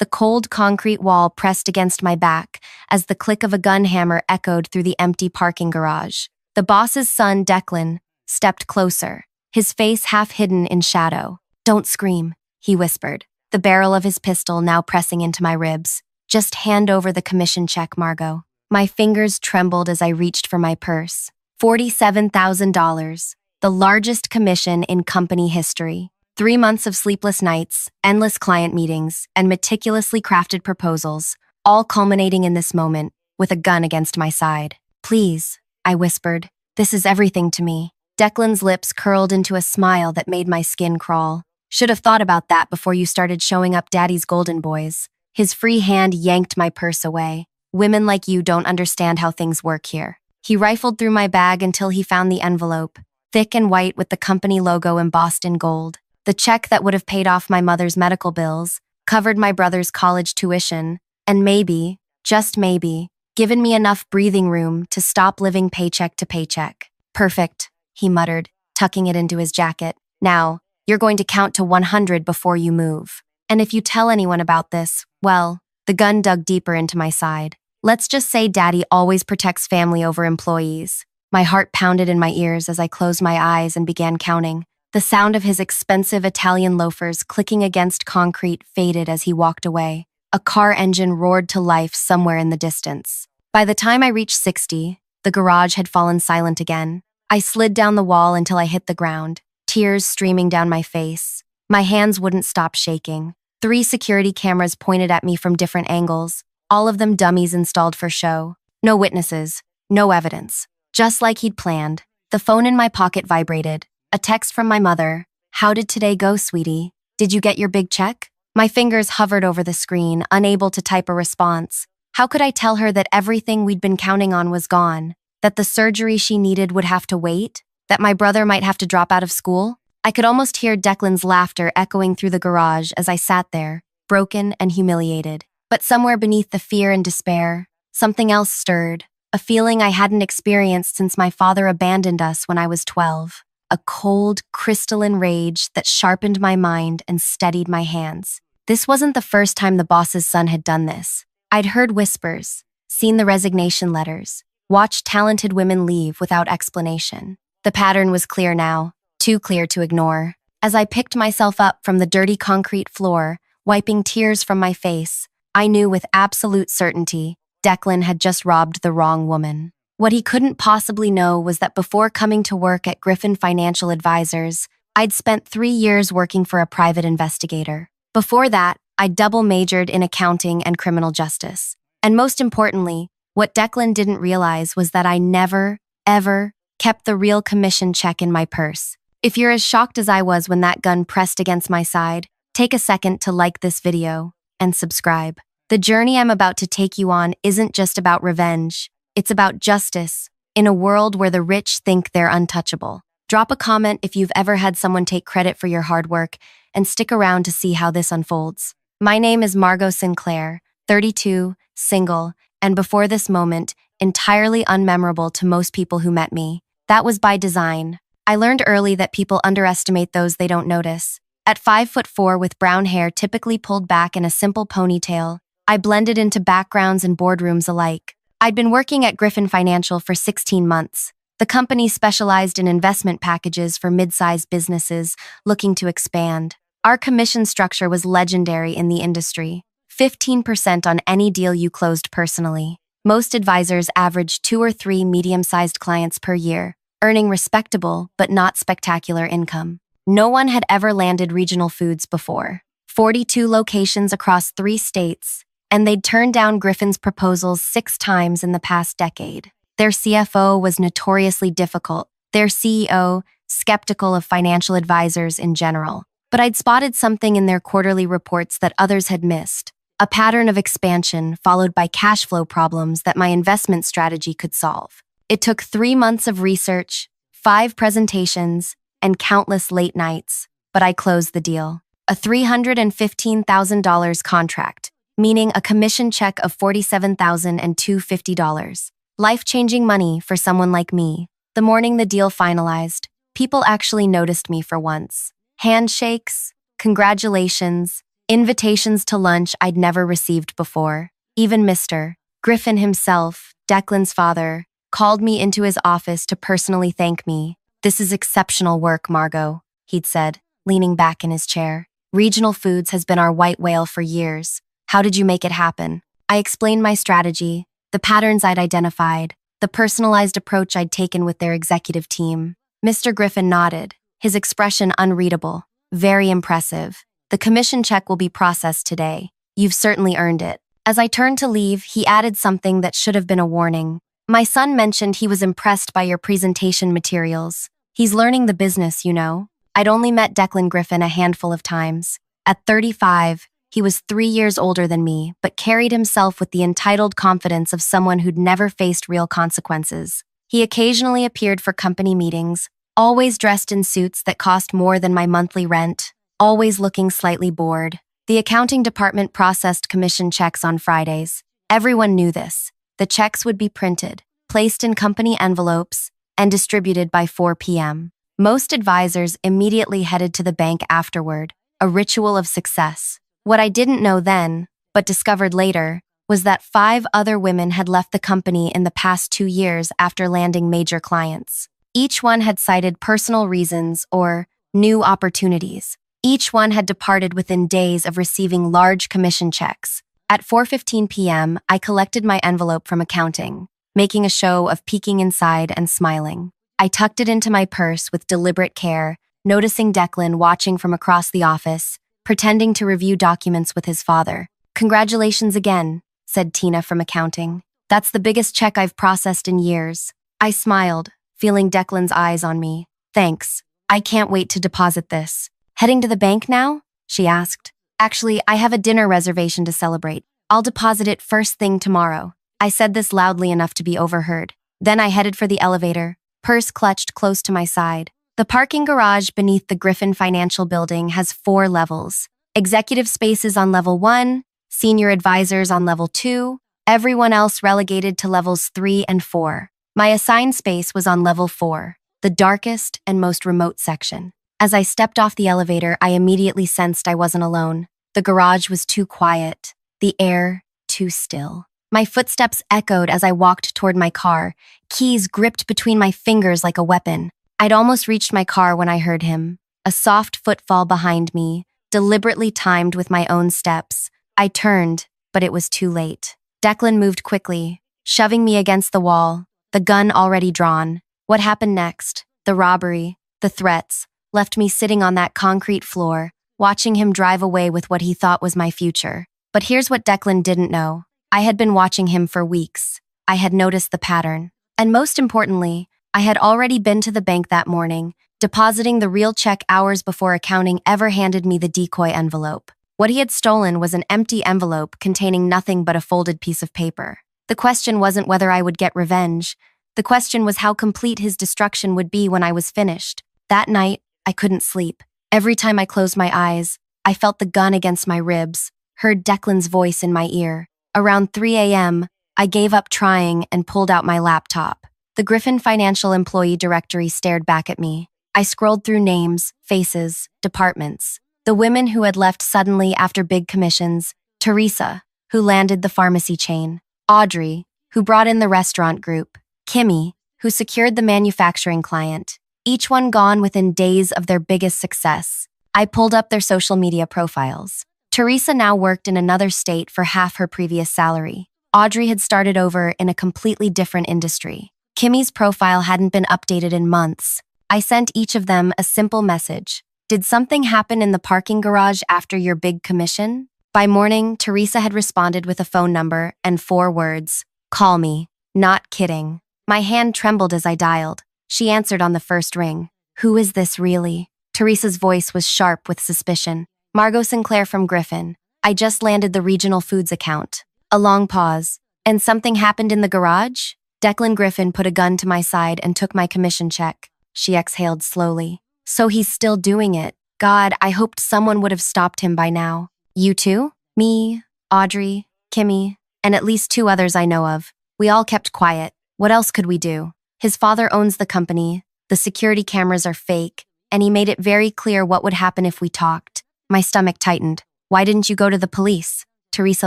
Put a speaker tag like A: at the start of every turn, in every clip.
A: The cold concrete wall pressed against my back as the click of a gun hammer echoed through the empty parking garage. The boss's son, Declan, stepped closer, his face half hidden in shadow. "Don't scream," he whispered, the barrel of his pistol now pressing into my ribs. "Just hand over the commission check, Margot." My fingers trembled as I reached for my purse. $47,000, the largest commission in company history. 3 months of sleepless nights, endless client meetings, and meticulously crafted proposals, all culminating in this moment, with a gun against my side. "Please," I whispered, "this is everything to me." Declan's lips curled into a smile that made my skin crawl. "Should have thought about that before you started showing up Daddy's golden boys." His free hand yanked my purse away. "Women like you don't understand how things work here." He rifled through my bag until he found the envelope, thick and white with the company logo embossed in gold. The check that would have paid off my mother's medical bills, covered my brother's college tuition, and maybe, just maybe, given me enough breathing room to stop living paycheck to paycheck. "Perfect," he muttered, tucking it into his jacket. "Now, you're going to count to 100 before you move. And if you tell anyone about this, well," the gun dug deeper into my side. "Let's just say Daddy always protects family over employees." My heart pounded in my ears as I closed my eyes and began counting. The sound of his expensive Italian loafers clicking against concrete faded as he walked away. A car engine roared to life somewhere in the distance. By the time I reached 60, the garage had fallen silent again. I slid down the wall until I hit the ground, tears streaming down my face. My hands wouldn't stop shaking. 3 security cameras pointed at me from different angles, all of them dummies installed for show. No witnesses, no evidence. Just like he'd planned. The phone in my pocket vibrated. A text from my mother. "How did today go, sweetie? Did you get your big check?" My fingers hovered over the screen, unable to type a response. How could I tell her that everything we'd been counting on was gone? That the surgery she needed would have to wait? That my brother might have to drop out of school? I could almost hear Declan's laughter echoing through the garage as I sat there, broken and humiliated. But somewhere beneath the fear and despair, something else stirred, a feeling I hadn't experienced since my father abandoned us when I was 12. A cold, crystalline rage that sharpened my mind and steadied my hands. This wasn't the first time the boss's son had done this. I'd heard whispers, seen the resignation letters, watched talented women leave without explanation. The pattern was clear now, too clear to ignore. As I picked myself up from the dirty concrete floor, wiping tears from my face, I knew with absolute certainty Declan had just robbed the wrong woman. What he couldn't possibly know was that before coming to work at Griffin Financial Advisors, I'd spent 3 years working for a private investigator. Before that, I'd double majored in accounting and criminal justice. And most importantly, what Declan didn't realize was that I never, ever kept the real commission check in my purse. If you're as shocked as I was when that gun pressed against my side, take a second to like this video and subscribe. The journey I'm about to take you on isn't just about revenge. It's about justice, in a world where the rich think they're untouchable. Drop a comment if you've ever had someone take credit for your hard work, and stick around to see how this unfolds. My name is Margot Sinclair, 32, single, and before this moment, entirely unmemorable to most people who met me. That was by design. I learned early that people underestimate those they don't notice. At 5'4" with brown hair typically pulled back in a simple ponytail, I blended into backgrounds and boardrooms alike. I'd been working at Griffin Financial for 16 months. The company specialized in investment packages for mid-sized businesses looking to expand. Our commission structure was legendary in the industry. 15% on any deal you closed personally. Most advisors averaged 2 or 3 medium-sized clients per year, earning respectable but not spectacular income. No one had ever landed Regional Foods before. 42 locations across 3 states, and they'd turned down Griffin's proposals 6 times in the past decade. Their CFO was notoriously difficult, their CEO skeptical of financial advisors in general. But I'd spotted something in their quarterly reports that others had missed, a pattern of expansion followed by cash flow problems that my investment strategy could solve. It took 3 months of research, 5 presentations, and countless late nights, but I closed the deal. A $315,000 contract, meaning a commission check of $47,250. Life-changing money for someone like me. The morning the deal finalized, people actually noticed me for once. Handshakes, congratulations, Invitations to lunch I'd never received before. Even Mr. Griffin himself, Declan's father, called me into his office to personally thank me. "This is exceptional work, Margot," he'd said, leaning back in his chair. "Regional Foods has been our white whale for years. How did you make it happen?" I explained my strategy, the patterns I'd identified, the personalized approach I'd taken with their executive team. Mr. Griffin nodded, his expression unreadable. "Very impressive. The commission check will be processed today. You've certainly earned it." As I turned to leave, he added something that should have been a warning. "My son mentioned he was impressed by your presentation materials. He's learning the business, you know." I'd only met Declan Griffin a handful of times. At 35, he was 3 years older than me, but carried himself with the entitled confidence of someone who'd never faced real consequences. He occasionally appeared for company meetings, always dressed in suits that cost more than my monthly rent, always looking slightly bored. The accounting department processed commission checks on Fridays. Everyone knew this. The checks would be printed, placed in company envelopes, and distributed by 4 p.m. Most advisors immediately headed to the bank afterward, a ritual of success. What I didn't know then, but discovered later, was that 5 other women had left the company in the past 2 years after landing major clients. Each one had cited personal reasons or new opportunities. Each one had departed within days of receiving large commission checks. At 4:15 p.m., I collected my envelope from accounting, making a show of peeking inside and smiling. I tucked it into my purse with deliberate care, noticing Declan watching from across the office, pretending to review documents with his father. "Congratulations again," said Tina from accounting. "That's the biggest check I've processed in years." I smiled, feeling Declan's eyes on me. "Thanks. I can't wait to deposit this." "Heading to the bank now?" she asked. "Actually, I have a dinner reservation to celebrate. I'll deposit it first thing tomorrow." I said this loudly enough to be overheard. Then I headed for the elevator, purse clutched close to my side. The parking garage beneath the Griffin Financial Building has 4 levels. Executive spaces on level 1, senior advisors on level 2, everyone else relegated to levels 3 and 4. My assigned space was on level 4, the darkest and most remote section. As I stepped off the elevator, I immediately sensed I wasn't alone. The garage was too quiet, the air too still. My footsteps echoed as I walked toward my car, keys gripped between my fingers like a weapon. I'd almost reached my car when I heard him, a soft footfall behind me, deliberately timed with my own steps. I turned, but it was too late. Declan moved quickly, shoving me against the wall, the gun already drawn. What happened next? The robbery, the threats, left me sitting on that concrete floor, watching him drive away with what he thought was my future. But here's what Declan didn't know. I had been watching him for weeks. I had noticed the pattern. And most importantly, I had already been to the bank that morning, depositing the real check hours before accounting ever handed me the decoy envelope. What he had stolen was an empty envelope containing nothing but a folded piece of paper. The question wasn't whether I would get revenge. The question was how complete his destruction would be when I was finished. That night, I couldn't sleep. Every time I closed my eyes, I felt the gun against my ribs, heard Declan's voice in my ear. Around 3 a.m., I gave up trying and pulled out my laptop. The Griffin Financial Employee Directory stared back at me. I scrolled through names, faces, departments. The women who had left suddenly after big commissions, Teresa, who landed the pharmacy chain, Audrey, who brought in the restaurant group, Kimmy, who secured the manufacturing client, each one gone within days of their biggest success. I pulled up their social media profiles. Teresa now worked in another state for half her previous salary. Audrey had started over in a completely different industry. Kimmy's profile hadn't been updated in months. I sent each of them a simple message. "Did something happen in the parking garage after your big commission?" By morning, Teresa had responded with a phone number and 4 words. "Call me. Not kidding." My hand trembled as I dialed. She answered on the first ring. "Who is this really?" Teresa's voice was sharp with suspicion. "Margot Sinclair from Griffin. I just landed the Regional Foods account." A long pause. "And something happened in the garage?" Declan Griffin put a gun to my side and took my commission check. She exhaled slowly. "So he's still doing it. God, I hoped someone would have stopped him by now." "You too?" "Me, Audrey, Kimmy, and at least 2 others I know of. We all kept quiet. What else could we do? His father owns the company, the security cameras are fake, and he made it very clear what would happen if we talked." My stomach tightened. Why didn't you go to the police? Teresa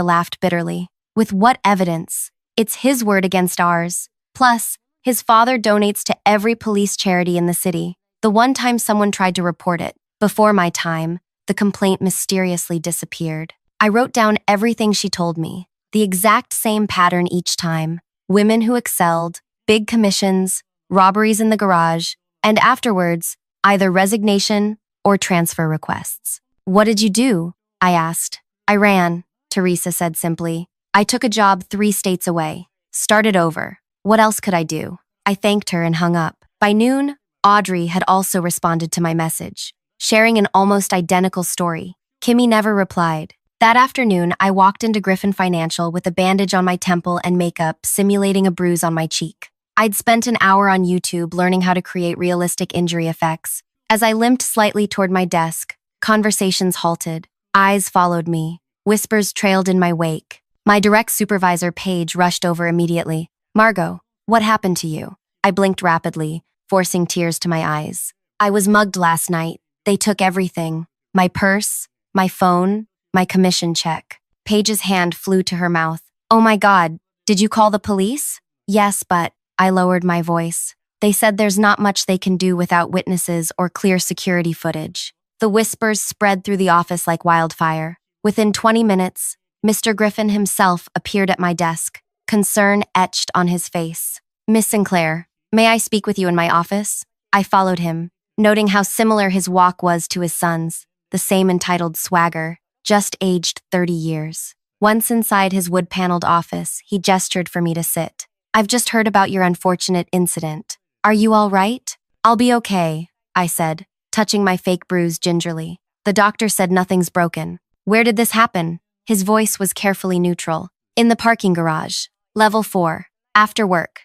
A: laughed bitterly. With what evidence? It's his word against ours. Plus, his father donates to every police charity in the city. The one time someone tried to report it, before my time, the complaint mysteriously disappeared. I wrote down everything she told me, the exact same pattern each time. Women who excelled, big commissions, robberies in the garage, and afterwards, either resignation or transfer requests. What did you do? I asked. I ran, Teresa said simply. I took a job 3 states away. Started over. What else could I do? I thanked her and hung up. By noon, Audrey had also responded to my message, sharing an almost identical story. Kimmy never replied. That afternoon, I walked into Griffin Financial with a bandage on my temple and makeup, simulating a bruise on my cheek. I'd spent an hour on YouTube learning how to create realistic injury effects. As I limped slightly toward my desk, conversations halted. Eyes followed me. Whispers trailed in my wake. My direct supervisor, Paige, rushed over immediately. Margot, what happened to you? I blinked rapidly, forcing tears to my eyes. I was mugged last night. They took everything. My purse, my phone, my commission check. Paige's hand flew to her mouth. Oh my God, did you call the police? Yes, but I lowered my voice. They said there's not much they can do without witnesses or clear security footage. The whispers spread through the office like wildfire. Within 20 minutes, Mr. Griffin himself appeared at my desk, concern etched on his face. Miss Sinclair, may I speak with you in my office? I followed him, noting how similar his walk was to his son's, the same entitled swagger, just aged 30 years. Once inside his wood-paneled office, he gestured for me to sit. I've just heard about your unfortunate incident. Are you all right? I'll be okay, I said, touching my fake bruise gingerly. The doctor said nothing's broken. Where did this happen? His voice was carefully neutral. In the parking garage. Level 4. After work.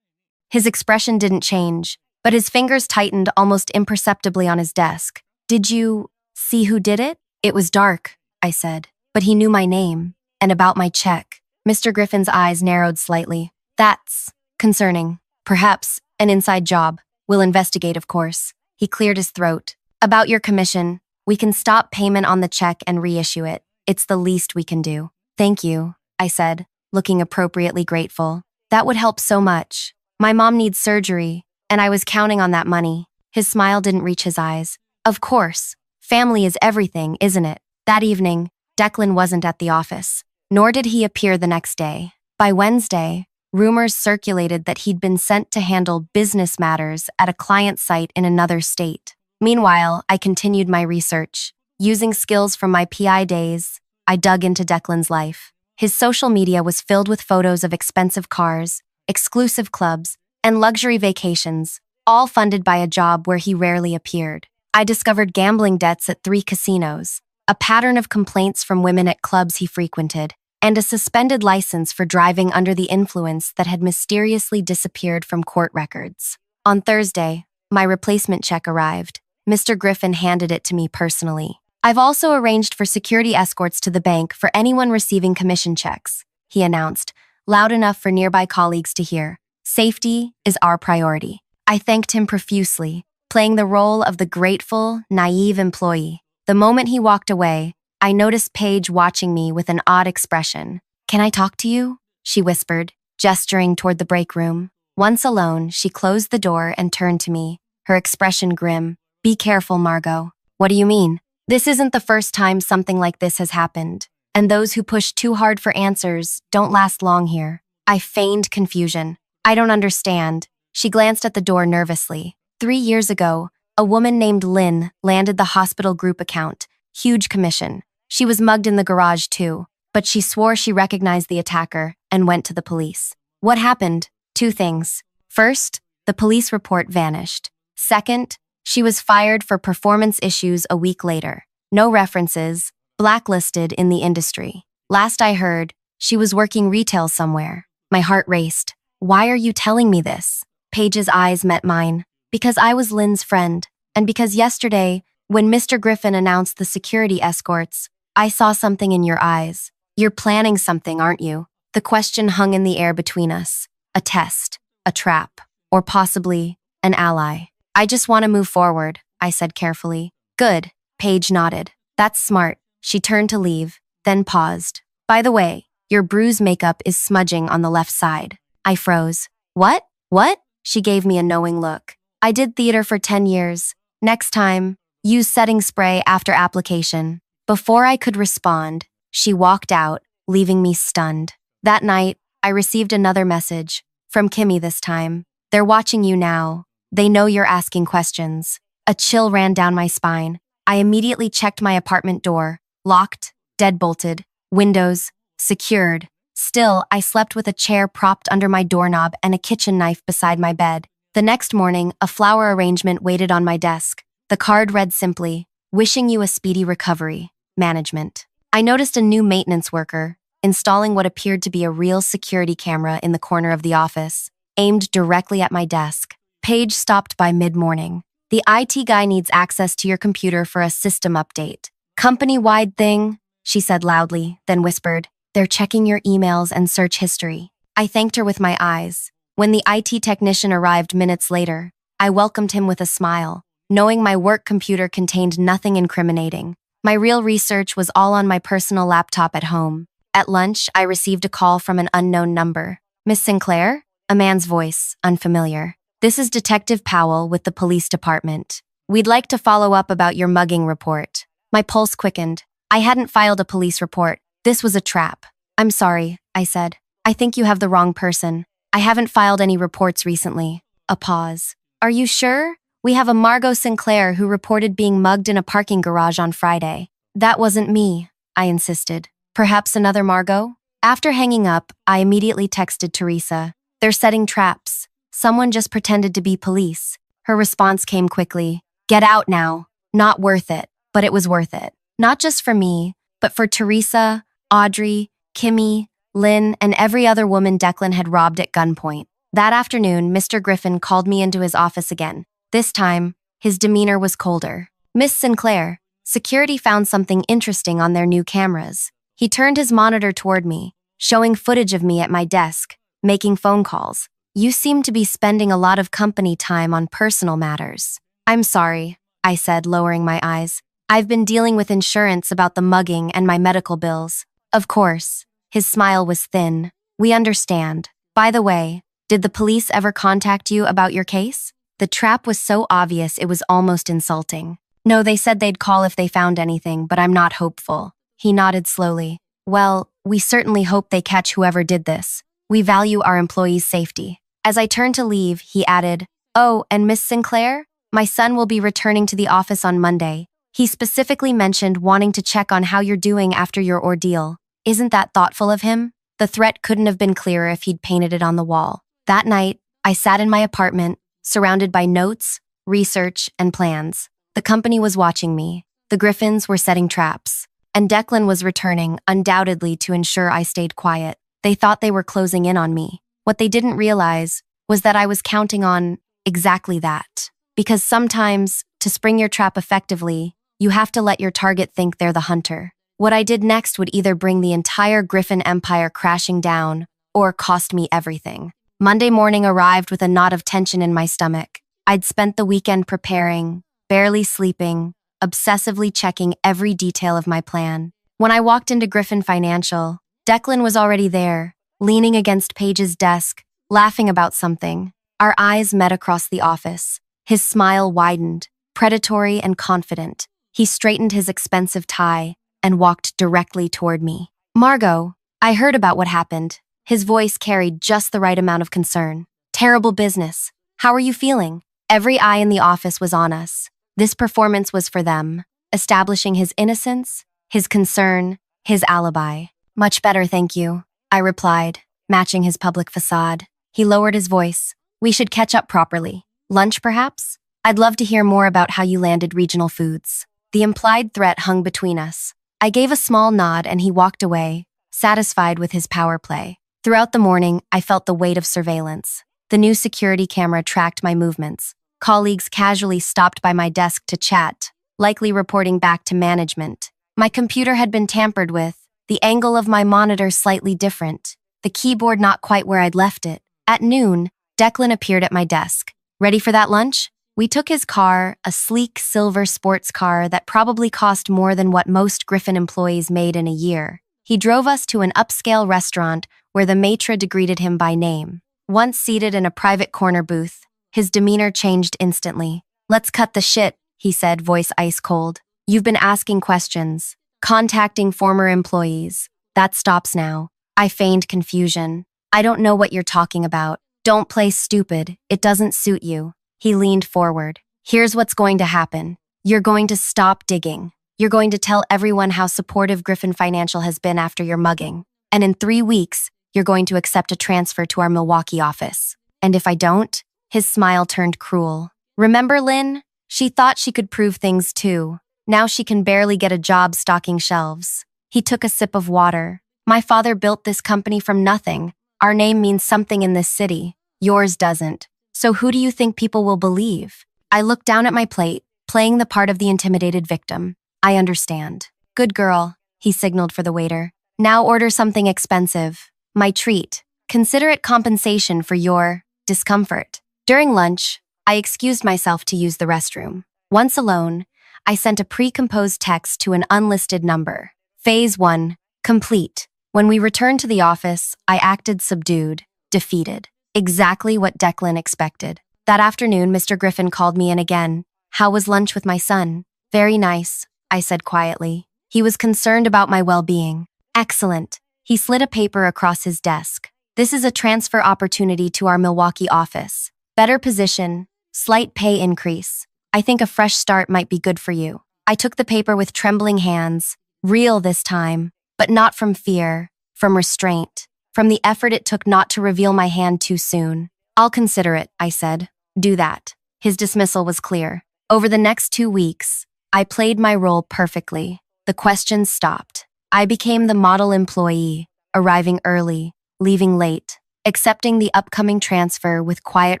A: His expression didn't change, but his fingers tightened almost imperceptibly on his desk. Did you see who did it? It was dark, I said, but he knew my name and about my check. Mr. Griffin's eyes narrowed slightly. That's concerning. Perhaps an inside job. We'll investigate, of course. He cleared his throat. About your commission, we can stop payment on the check and reissue it. It's the least we can do. Thank you, I said, looking appropriately grateful. That would help so much. My mom needs surgery, and I was counting on that money. His smile didn't reach his eyes. Of course. Family is everything, isn't it? That evening, Declan wasn't at the office, nor did he appear the next day. By Wednesday, rumors circulated that he'd been sent to handle business matters at a client site in another state. Meanwhile, I continued my research. Using skills from my PI days, I dug into Declan's life. His social media was filled with photos of expensive cars, exclusive clubs, and luxury vacations, all funded by a job where he rarely appeared. I discovered gambling debts at 3 casinos, a pattern of complaints from women at clubs he frequented, and a suspended license for driving under the influence that had mysteriously disappeared from court records. On Thursday, my replacement check arrived. Mr. Griffin handed it to me personally. I've also arranged for security escorts to the bank for anyone receiving commission checks, he announced, loud enough for nearby colleagues to hear. Safety is our priority. I thanked him profusely, playing the role of the grateful, naive employee. The moment he walked away, I noticed Paige watching me with an odd expression. Can I talk to you? She whispered, gesturing toward the break room. Once alone, she closed the door and turned to me, her expression grim. Be careful, Margot. What do you mean? This isn't the first time something like this has happened, and those who push too hard for answers don't last long here. I feigned confusion. I don't understand. She glanced at the door nervously. 3 years ago, a woman named Lynn landed the hospital group account. Huge commission. She was mugged in the garage too, but she swore she recognized the attacker and went to the police. What happened? 2 things. First, the police report vanished. Second, she was fired for performance issues a week later. No references, blacklisted in the industry. Last I heard, she was working retail somewhere. My heart raced. Why are you telling me this? Paige's eyes met mine. Because I was Lynn's friend, and because yesterday, when Mr. Griffin announced the security escorts, I saw something in your eyes. You're planning something, aren't you? The question hung in the air between us. A test, a trap, or possibly an ally. I just want to move forward, I said carefully. Good, Paige nodded. That's smart. She turned to leave, then paused. By the way, your bruise makeup is smudging on the left side. I froze. What? What? She gave me a knowing look. I did theater for 10 years. Next time, use setting spray after application. Before I could respond, she walked out, leaving me stunned. That night, I received another message, from Kimmy this time. They're watching you now. They know you're asking questions. A chill ran down my spine. I immediately checked my apartment door. Locked, deadbolted, windows, secured. Still, I slept with a chair propped under my doorknob and a kitchen knife beside my bed. The next morning, a flower arrangement waited on my desk. The card read simply, "Wishing you a speedy recovery. Management." I noticed a new maintenance worker, installing what appeared to be a real security camera in the corner of the office, aimed directly at my desk. Page stopped by mid-morning. "The IT guy needs access to your computer for a system update. Company-wide thing," she said loudly, then whispered, "They're checking your emails and search history." I thanked her with my eyes. When the IT technician arrived minutes later, I welcomed him with a smile, knowing my work computer contained nothing incriminating. My real research was all on my personal laptop at home. At lunch, I received a call from an unknown number. "Miss Sinclair?" A man's voice, unfamiliar. "This is Detective Powell with the police department. We'd like to follow up about your mugging report." My pulse quickened. I hadn't filed a police report. This was a trap. "I'm sorry," I said. "I think you have the wrong person. I haven't filed any reports recently." A pause. "Are you sure? We have a Margot Sinclair who reported being mugged in a parking garage on Friday." "That wasn't me," I insisted. "Perhaps another Margot?" After hanging up, I immediately texted Teresa. "They're setting traps. Someone just pretended to be police." Her response came quickly. "Get out now." Not worth it, but it was worth it. Not just for me, but for Teresa, Audrey, Kimmy, Lynn, and every other woman Declan had robbed at gunpoint. That afternoon, Mr. Griffin called me into his office again. This time, his demeanor was colder. "Miss Sinclair, security found something interesting on their new cameras." He turned his monitor toward me, showing footage of me at my desk, making phone calls. "You seem to be spending a lot of company time on personal matters." "I'm sorry," I said, lowering my eyes. "I've been dealing with insurance about the mugging and my medical bills." "Of course." His smile was thin. "We understand. By the way, did the police ever contact you about your case?" The trap was so obvious it was almost insulting. "No, they said they'd call if they found anything, but I'm not hopeful." He nodded slowly. "Well, we certainly hope they catch whoever did this. We value our employees' safety." As I turned to leave, he added, "Oh, and Miss Sinclair? My son will be returning to the office on Monday. He specifically mentioned wanting to check on how you're doing after your ordeal. Isn't that thoughtful of him?" The threat couldn't have been clearer if he'd painted it on the wall. That night, I sat in my apartment, surrounded by notes, research, and plans. The company was watching me. The Griffins were setting traps. And Declan was returning, undoubtedly to ensure I stayed quiet. They thought they were closing in on me. What they didn't realize was that I was counting on exactly that. Because sometimes, to spring your trap effectively, you have to let your target think they're the hunter. What I did next would either bring the entire Griffin empire crashing down or cost me everything. Monday morning arrived with a knot of tension in my stomach. I'd spent the weekend preparing, barely sleeping, obsessively checking every detail of my plan. When I walked into Griffin Financial, Declan was already there, leaning against Paige's desk, laughing about something. Our eyes met across the office. His smile widened, predatory and confident. He straightened his expensive tie and walked directly toward me. "Margot, I heard about what happened." His voice carried just the right amount of concern. "Terrible business. How are you feeling?" Every eye in the office was on us. This performance was for them, establishing his innocence, his concern, his alibi. "Much better, thank you," I replied, matching his public facade. He lowered his voice. "We should catch up properly. Lunch, perhaps? I'd love to hear more about how you landed regional foods." The implied threat hung between us. I gave a small nod and he walked away, satisfied with his power play. Throughout the morning, I felt the weight of surveillance. The new security camera tracked my movements. Colleagues casually stopped by my desk to chat, likely reporting back to management. My computer had been tampered with, the angle of my monitor slightly different, the keyboard not quite where I'd left it. At noon, Declan appeared at my desk. "Ready for that lunch?" We took his car, a sleek silver sports car that probably cost more than what most Griffin employees made in a year. He drove us to an upscale restaurant where the maitre d' greeted him by name. Once seated in a private corner booth, his demeanor changed instantly. "Let's cut the shit," he said, voice ice cold. "You've been asking questions, contacting former employees. That stops now." I feigned confusion. "I don't know what you're talking about. Don't play stupid. It doesn't suit you." He leaned forward. "Here's what's going to happen. You're going to stop digging. You're going to tell everyone how supportive Griffin Financial has been after your mugging. And in 3 weeks, you're going to accept a transfer to our Milwaukee office. And if I don't?" His smile turned cruel. "Remember Lynn? She thought she could prove things too. Now she can barely get a job stocking shelves." He took a sip of water. "My father built this company from nothing. Our name means something in this city. Yours doesn't. So who do you think people will believe?" I looked down at my plate, playing the part of the intimidated victim. "I understand." "Good girl," he signaled for the waiter. "Now order something expensive. My treat. Consider it compensation for your discomfort." During lunch, I excused myself to use the restroom. Once alone, I sent a pre-composed text to an unlisted number. Phase 1, complete. When we returned to the office, I acted subdued, defeated. Exactly what Declan expected. That afternoon, Mr. Griffin called me in again. "How was lunch with my son?" "Very nice," I said quietly. He was concerned about my well-being. "Excellent." He slid a paper across his desk. "This is a transfer opportunity to our Milwaukee office. Better position, slight pay increase. I think a fresh start might be good for you." I took the paper with trembling hands, real this time, but not from fear, from restraint, from the effort it took not to reveal my hand too soon. "I'll consider it," I said. "Do that." His dismissal was clear. Over the next 2 weeks, I played my role perfectly. The questions stopped. I became the model employee, arriving early, leaving late, accepting the upcoming transfer with quiet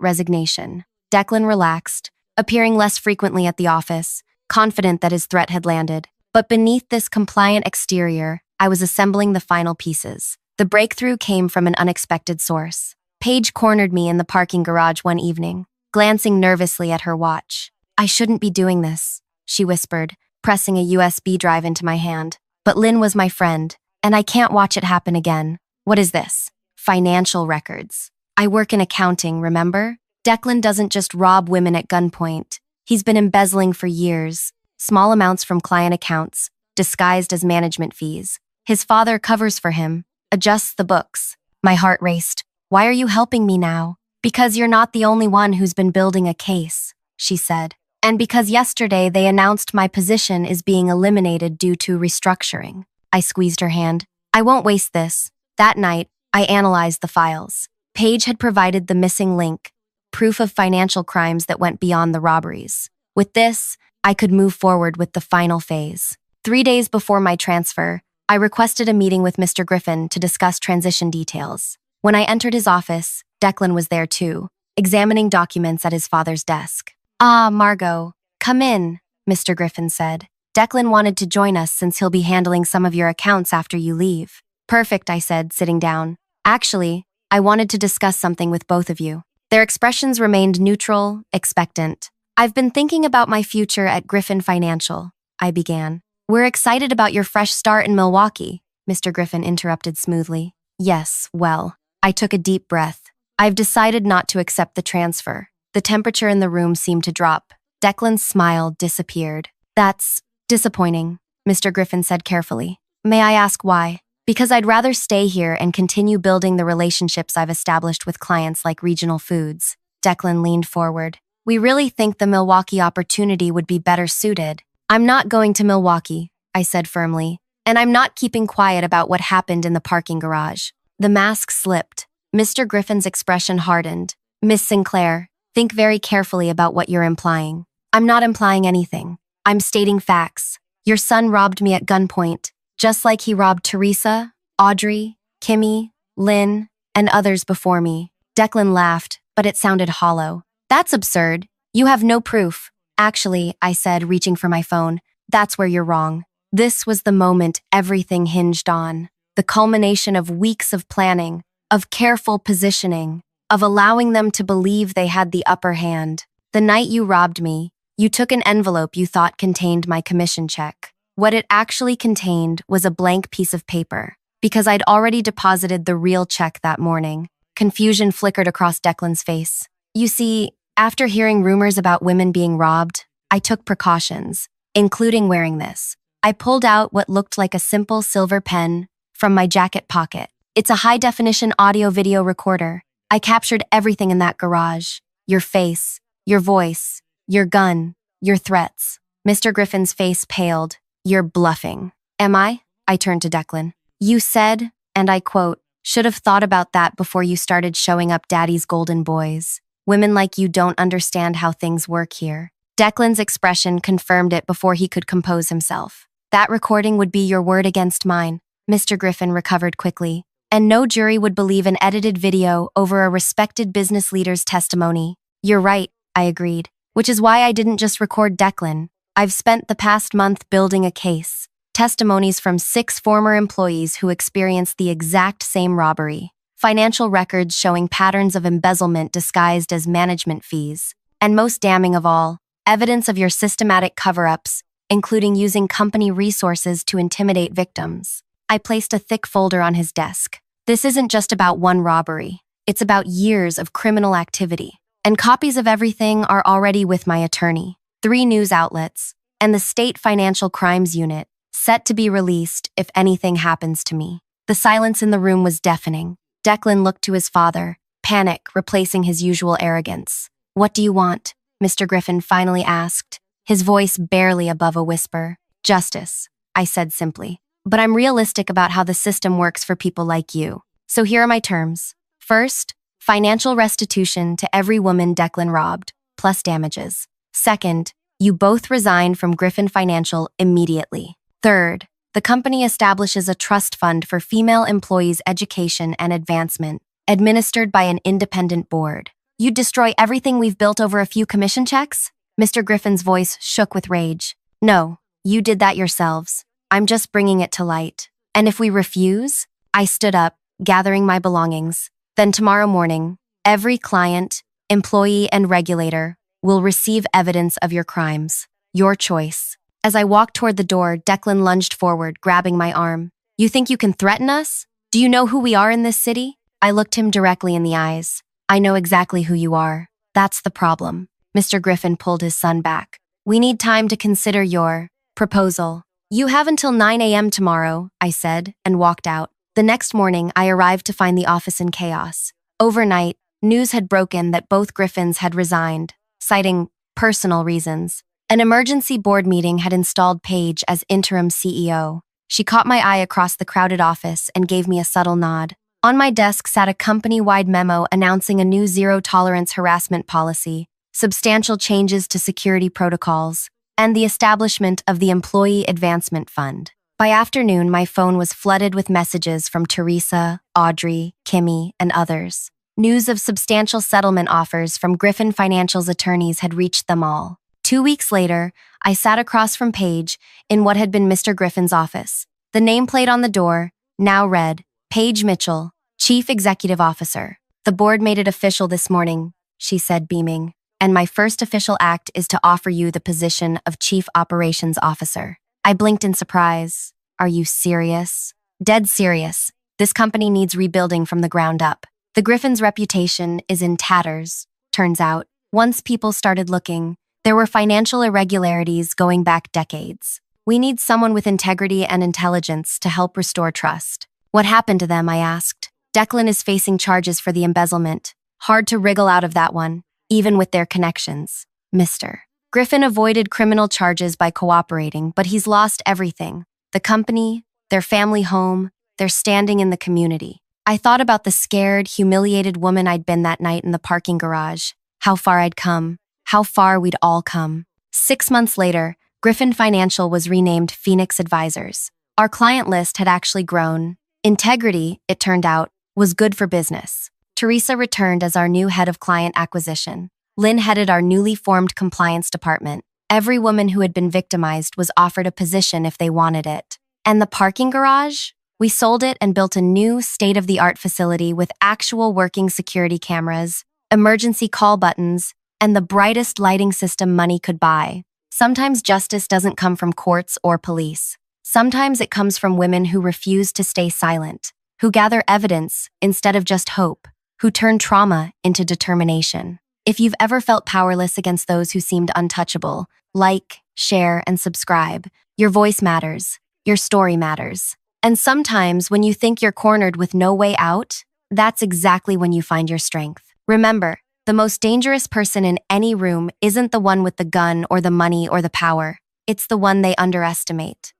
A: resignation. Declan relaxed, appearing less frequently at the office, confident that his threat had landed. But beneath this compliant exterior, I was assembling the final pieces. The breakthrough came from an unexpected source. Paige cornered me in the parking garage one evening, glancing nervously at her watch. "I shouldn't be doing this," she whispered, pressing a USB drive into my hand. "But Lynn was my friend, and I can't watch it happen again." "What is this?" "Financial records. I work in accounting, remember? Declan doesn't just rob women at gunpoint. He's been embezzling for years, small amounts from client accounts, disguised as management fees. His father covers for him, adjusts the books." My heart raced. "Why are you helping me now?" "Because you're not the only one who's been building a case," she said. "And because yesterday they announced my position is being eliminated due to restructuring." I squeezed her hand. "I won't waste this." That night, I analyzed the files. Paige had provided the missing link, proof of financial crimes that went beyond the robberies. With this, I could move forward with the final phase. 3 days before my transfer, I requested a meeting with Mr. Griffin to discuss transition details. When I entered his office, Declan was there too, examining documents at his father's desk. "Ah, Margot, come in," Mr. Griffin said. "Declan wanted to join us since he'll be handling some of your accounts after you leave." "Perfect," I said, sitting down. "Actually, I wanted to discuss something with both of you." Their expressions remained neutral, expectant. "I've been thinking about my future at Griffin Financial," I began. "We're excited about your fresh start in Milwaukee," Mr. Griffin interrupted smoothly. "Yes, well." I took a deep breath. "I've decided not to accept the transfer." The temperature in the room seemed to drop. Declan's smile disappeared. "That's disappointing," Mr. Griffin said carefully. "May I ask why?" "Because I'd rather stay here and continue building the relationships I've established with clients like Regional Foods." Declan leaned forward. "We really think the Milwaukee opportunity would be better suited." "I'm not going to Milwaukee," I said firmly, "and I'm not keeping quiet about what happened in the parking garage." The mask slipped. Mr. Griffin's expression hardened. "Miss Sinclair, think very carefully about what you're implying." "I'm not implying anything. I'm stating facts. Your son robbed me at gunpoint, just like he robbed Teresa, Audrey, Kimmy, Lynn, and others before me." Declan laughed, but it sounded hollow. "That's absurd. You have no proof." "Actually," I said, reaching for my phone, "that's where you're wrong. This was the moment everything hinged on. The culmination of weeks of planning, of careful positioning, of allowing them to believe they had the upper hand. The night you robbed me, you took an envelope you thought contained my commission check. What it actually contained was a blank piece of paper, because I'd already deposited the real check that morning. Confusion flickered across Declan's face. You see, after hearing rumors about women being robbed, I took precautions, including wearing this. I pulled out what looked like a simple silver pen from my jacket pocket. It's a high-definition audio-video recorder. I captured everything in that garage. Your face, your voice, your gun, your threats. Mr. Griffin's face paled. You're bluffing. Am I? I turned to Declan. You said, and I quote, should have thought about that before you started showing up daddy's golden boys. Women like you don't understand how things work here. Declan's expression confirmed it before he could compose himself. That recording would be your word against mine. Mr. Griffin recovered quickly. And no jury would believe an edited video over a respected business leader's testimony. You're right, I agreed. Which is why I didn't just record Declan. I've spent the past month building a case. Testimonies from 6 former employees who experienced the exact same robbery. Financial records showing patterns of embezzlement disguised as management fees. And most damning of all, evidence of your systematic cover-ups, including using company resources to intimidate victims. I placed a thick folder on his desk. This isn't just about one robbery. It's about years of criminal activity. And copies of everything are already with my attorney, 3 news outlets, and the State Financial Crimes Unit, set to be released if anything happens to me. The silence in the room was deafening. Declan looked to his father, panic replacing his usual arrogance. What do you want? Mr. Griffin finally asked, his voice barely above a whisper. Justice, I said simply. But I'm realistic about how the system works for people like you. So here are my terms. First, financial restitution to every woman Declan robbed, plus damages. Second, you both resign from Griffin Financial immediately. Third, the company establishes a trust fund for female employees' education and advancement, administered by an independent board. You'd destroy everything we've built over a few commission checks? Mr. Griffin's voice shook with rage. No, you did that yourselves. I'm just bringing it to light. And if we refuse? I stood up, gathering my belongings. Then tomorrow morning, every client, employee, and regulator will receive evidence of your crimes. Your choice. As I walked toward the door, Declan lunged forward, grabbing my arm. You think you can threaten us? Do you know who we are in this city? I looked him directly in the eyes. I know exactly who you are. That's the problem. Mr. Griffin pulled his son back. We need time to consider your proposal. You have until 9 a.m. tomorrow, I said, and walked out. The next morning, I arrived to find the office in chaos. Overnight, news had broken that both Griffins had resigned, citing personal reasons. An emergency board meeting had installed Paige as interim CEO. She caught my eye across the crowded office and gave me a subtle nod. On my desk sat a company-wide memo announcing a new zero-tolerance harassment policy, substantial changes to security protocols, and the establishment of the Employee Advancement Fund. By afternoon, my phone was flooded with messages from Teresa, Audrey, Kimmy, and others. News of substantial settlement offers from Griffin Financial's attorneys had reached them all. 2 weeks later, I sat across from Paige in what had been Mr. Griffin's office. The nameplate on the door now read, Paige Mitchell, Chief Executive Officer. The board made it official this morning, she said, beaming. And my first official act is to offer you the position of Chief Operations Officer. I blinked in surprise. Are you serious? Dead serious. This company needs rebuilding from the ground up. The Griffin's reputation is in tatters. Turns out, once people started looking, there were financial irregularities going back decades. We need someone with integrity and intelligence to help restore trust. What happened to them, I asked. Declan is facing charges for the embezzlement. Hard to wriggle out of that one, even with their connections. Mr. Griffin avoided criminal charges by cooperating, but he's lost everything. The company, their family home, their standing in the community. I thought about the scared, humiliated woman I'd been that night in the parking garage. How far I'd come. How far we'd all come. 6 months later, Griffin Financial was renamed Phoenix Advisors. Our client list had actually grown. Integrity, it turned out, was good for business. Teresa returned as our new head of client acquisition. Lynn headed our newly formed compliance department. Every woman who had been victimized was offered a position if they wanted it. And the parking garage? We sold it and built a new state-of-the-art facility with actual working security cameras, emergency call buttons, and the brightest lighting system money could buy. Sometimes justice doesn't come from courts or police. Sometimes it comes from women who refuse to stay silent, who gather evidence instead of just hope, who turn trauma into determination. If you've ever felt powerless against those who seemed untouchable, like, share, and subscribe. Your voice matters. Your story matters. And sometimes when you think you're cornered with no way out, that's exactly when you find your strength. Remember, the most dangerous person in any room isn't the one with the gun or the money or the power. It's the one they underestimate.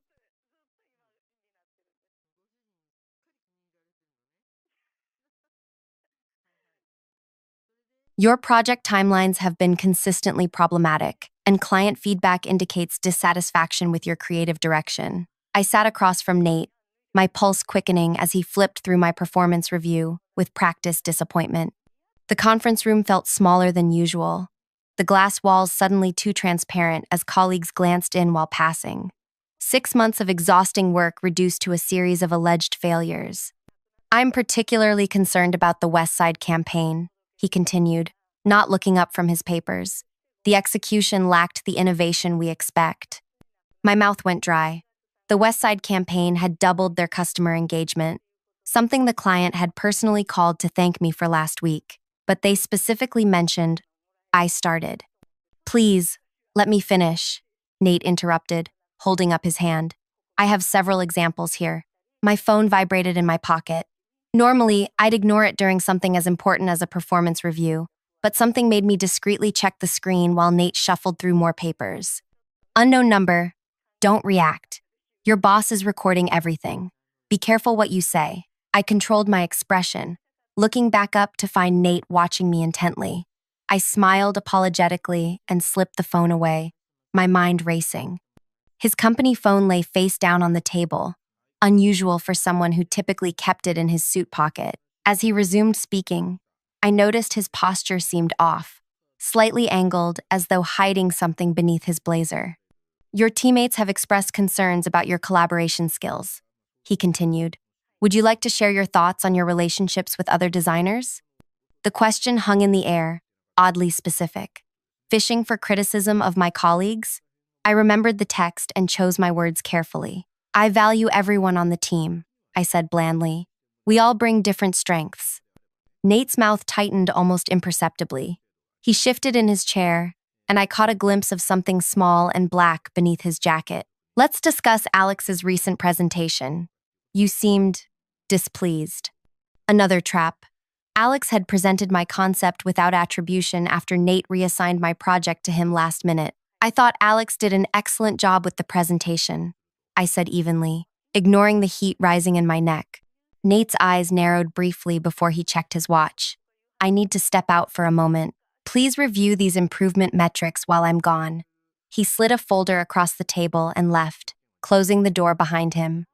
A: Your project timelines have been consistently problematic, and client feedback indicates dissatisfaction with your creative direction. I sat across from Nate, my pulse quickening as he flipped through my performance review with practiced disappointment. The conference room felt smaller than usual, the glass walls suddenly too transparent as colleagues glanced in while passing. 6 months of exhausting work reduced to a series of alleged failures. I'm particularly concerned about the West Side campaign, he continued, not looking up from his papers. The execution lacked the innovation we expect. My mouth went dry. The West Side campaign had doubled their customer engagement, something the client had personally called to thank me for last week, but they specifically mentioned, I started. Please, let me finish, Nate interrupted, holding up his hand. I have several examples here. My phone vibrated in my pocket. Normally, I'd ignore it during something as important as a performance review, but something made me discreetly check the screen while Nate shuffled through more papers. Unknown number. Don't react. Your boss is recording everything. Be careful what you say. I controlled my expression, looking back up to find Nate watching me intently. I smiled apologetically and slipped the phone away, my mind racing. His company phone lay face down on the table, unusual for someone who typically kept it in his suit pocket. As he resumed speaking, I noticed his posture seemed off, slightly angled as though hiding something beneath his blazer. Your teammates have expressed concerns about your collaboration skills, he continued. Would you like to share your thoughts on your relationships with other designers? The question hung in the air, oddly specific. Fishing for criticism of my colleagues? I remembered the text and chose my words carefully. I value everyone on the team, I said blandly. We all bring different strengths. Nate's mouth tightened almost imperceptibly. He shifted in his chair, and I caught a glimpse of something small and black beneath his jacket. Let's discuss Alex's recent presentation. You seemed displeased. Another trap. Alex had presented my concept without attribution after Nate reassigned my project to him last minute. I thought Alex did an excellent job with the presentation, I said evenly, ignoring the heat rising in my neck. Nate's eyes narrowed briefly before he checked his watch. I need to step out for a moment. Please review these improvement metrics while I'm gone. He slid a folder across the table and left, closing the door behind him.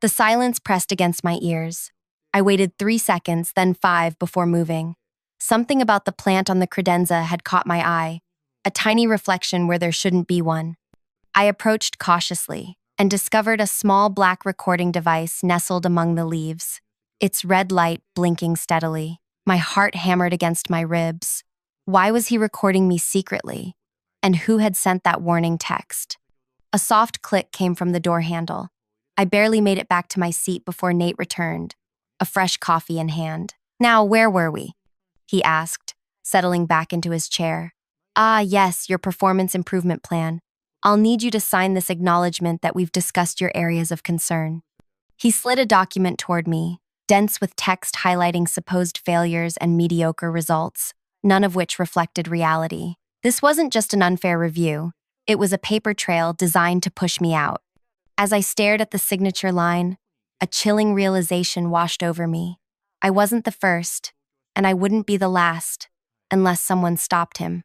A: The silence pressed against my ears. I waited 3 seconds, then 5 before moving. Something about the plant on the credenza had caught my eye, a tiny reflection where there shouldn't be one. I approached cautiously and discovered a small black recording device nestled among the leaves, its red light blinking steadily. My heart hammered against my ribs. Why was he recording me secretly? And who had sent that warning text? A soft click came from the door handle. I barely made it back to my seat before Nate returned, a fresh coffee in hand. Now, where were we? He asked, settling back into his chair. Ah, yes, your performance improvement plan. I'll need you to sign this acknowledgement that we've discussed your areas of concern. He slid a document toward me, dense with text highlighting supposed failures and mediocre results, none of which reflected reality. This wasn't just an unfair review. It was a paper trail designed to push me out. As I stared at the signature line, a chilling realization washed over me. I wasn't the first, and I wouldn't be the last, unless someone stopped him.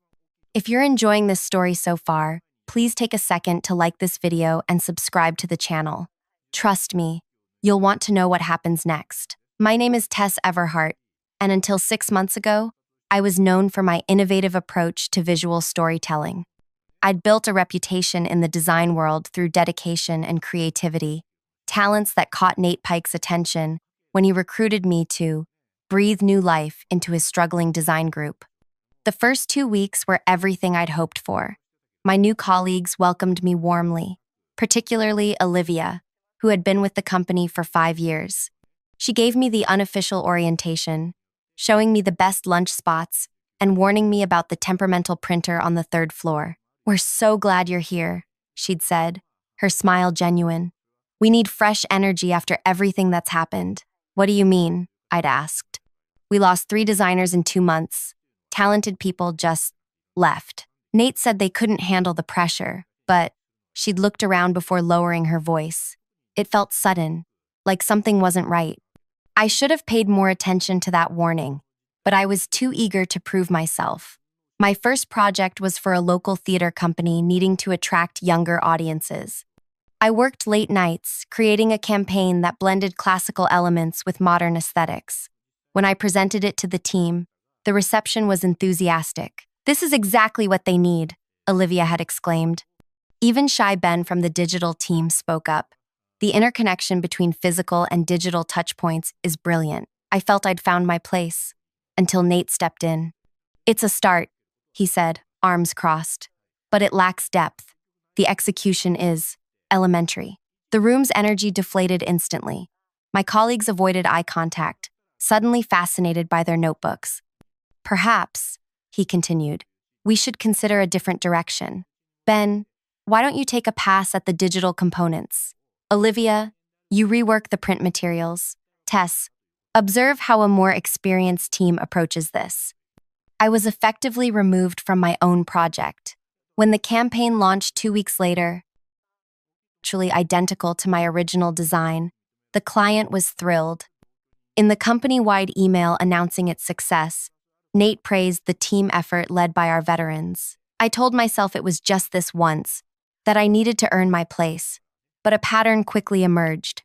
A: If you're enjoying this story so far, please take a second to like this video and subscribe to the channel. Trust me, you'll want to know what happens next. My name is Tess Everhart, and until 6 months ago, I was known for my innovative approach to visual storytelling. I'd built a reputation in the design world through dedication and creativity, talents that caught Nate Pike's attention when he recruited me to breathe new life into his struggling design group. The first 2 weeks were everything I'd hoped for. My new colleagues welcomed me warmly, particularly Olivia, who had been with the company for 5 years. She gave me the unofficial orientation, showing me the best lunch spots and warning me about the temperamental printer on the third floor. "We're so glad you're here," she'd said, her smile genuine. "We need fresh energy after everything that's happened." "What do you mean?" I'd asked. "We lost 3 designers in 2 months. Talented people just left." Nate said they couldn't handle the pressure, but she'd looked around before lowering her voice. It felt sudden, like something wasn't right. I should have paid more attention to that warning, but I was too eager to prove myself. My first project was for a local theater company needing to attract younger audiences. I worked late nights, creating a campaign that blended classical elements with modern aesthetics. When I presented it to the team, the reception was enthusiastic. "This is exactly what they need," Olivia had exclaimed. Even shy Ben from the digital team spoke up. "The interconnection between physical and digital touchpoints is brilliant." I felt I'd found my place, until Nate stepped in. "It's a start," he said, arms crossed. "But it lacks depth. The execution is elementary." The room's energy deflated instantly. My colleagues avoided eye contact, suddenly fascinated by their notebooks. "Perhaps," he continued, "we should consider a different direction. Ben, why don't you take a pass at the digital components? Olivia, you rework the print materials. Tess, observe how a more experienced team approaches this." I was effectively removed from my own project. When the campaign launched 2 weeks later, actually identical to my original design, the client was thrilled. In the company-wide email announcing its success, Nate praised the team effort led by our veterans. I told myself it was just this once, that I needed to earn my place, but a pattern quickly emerged.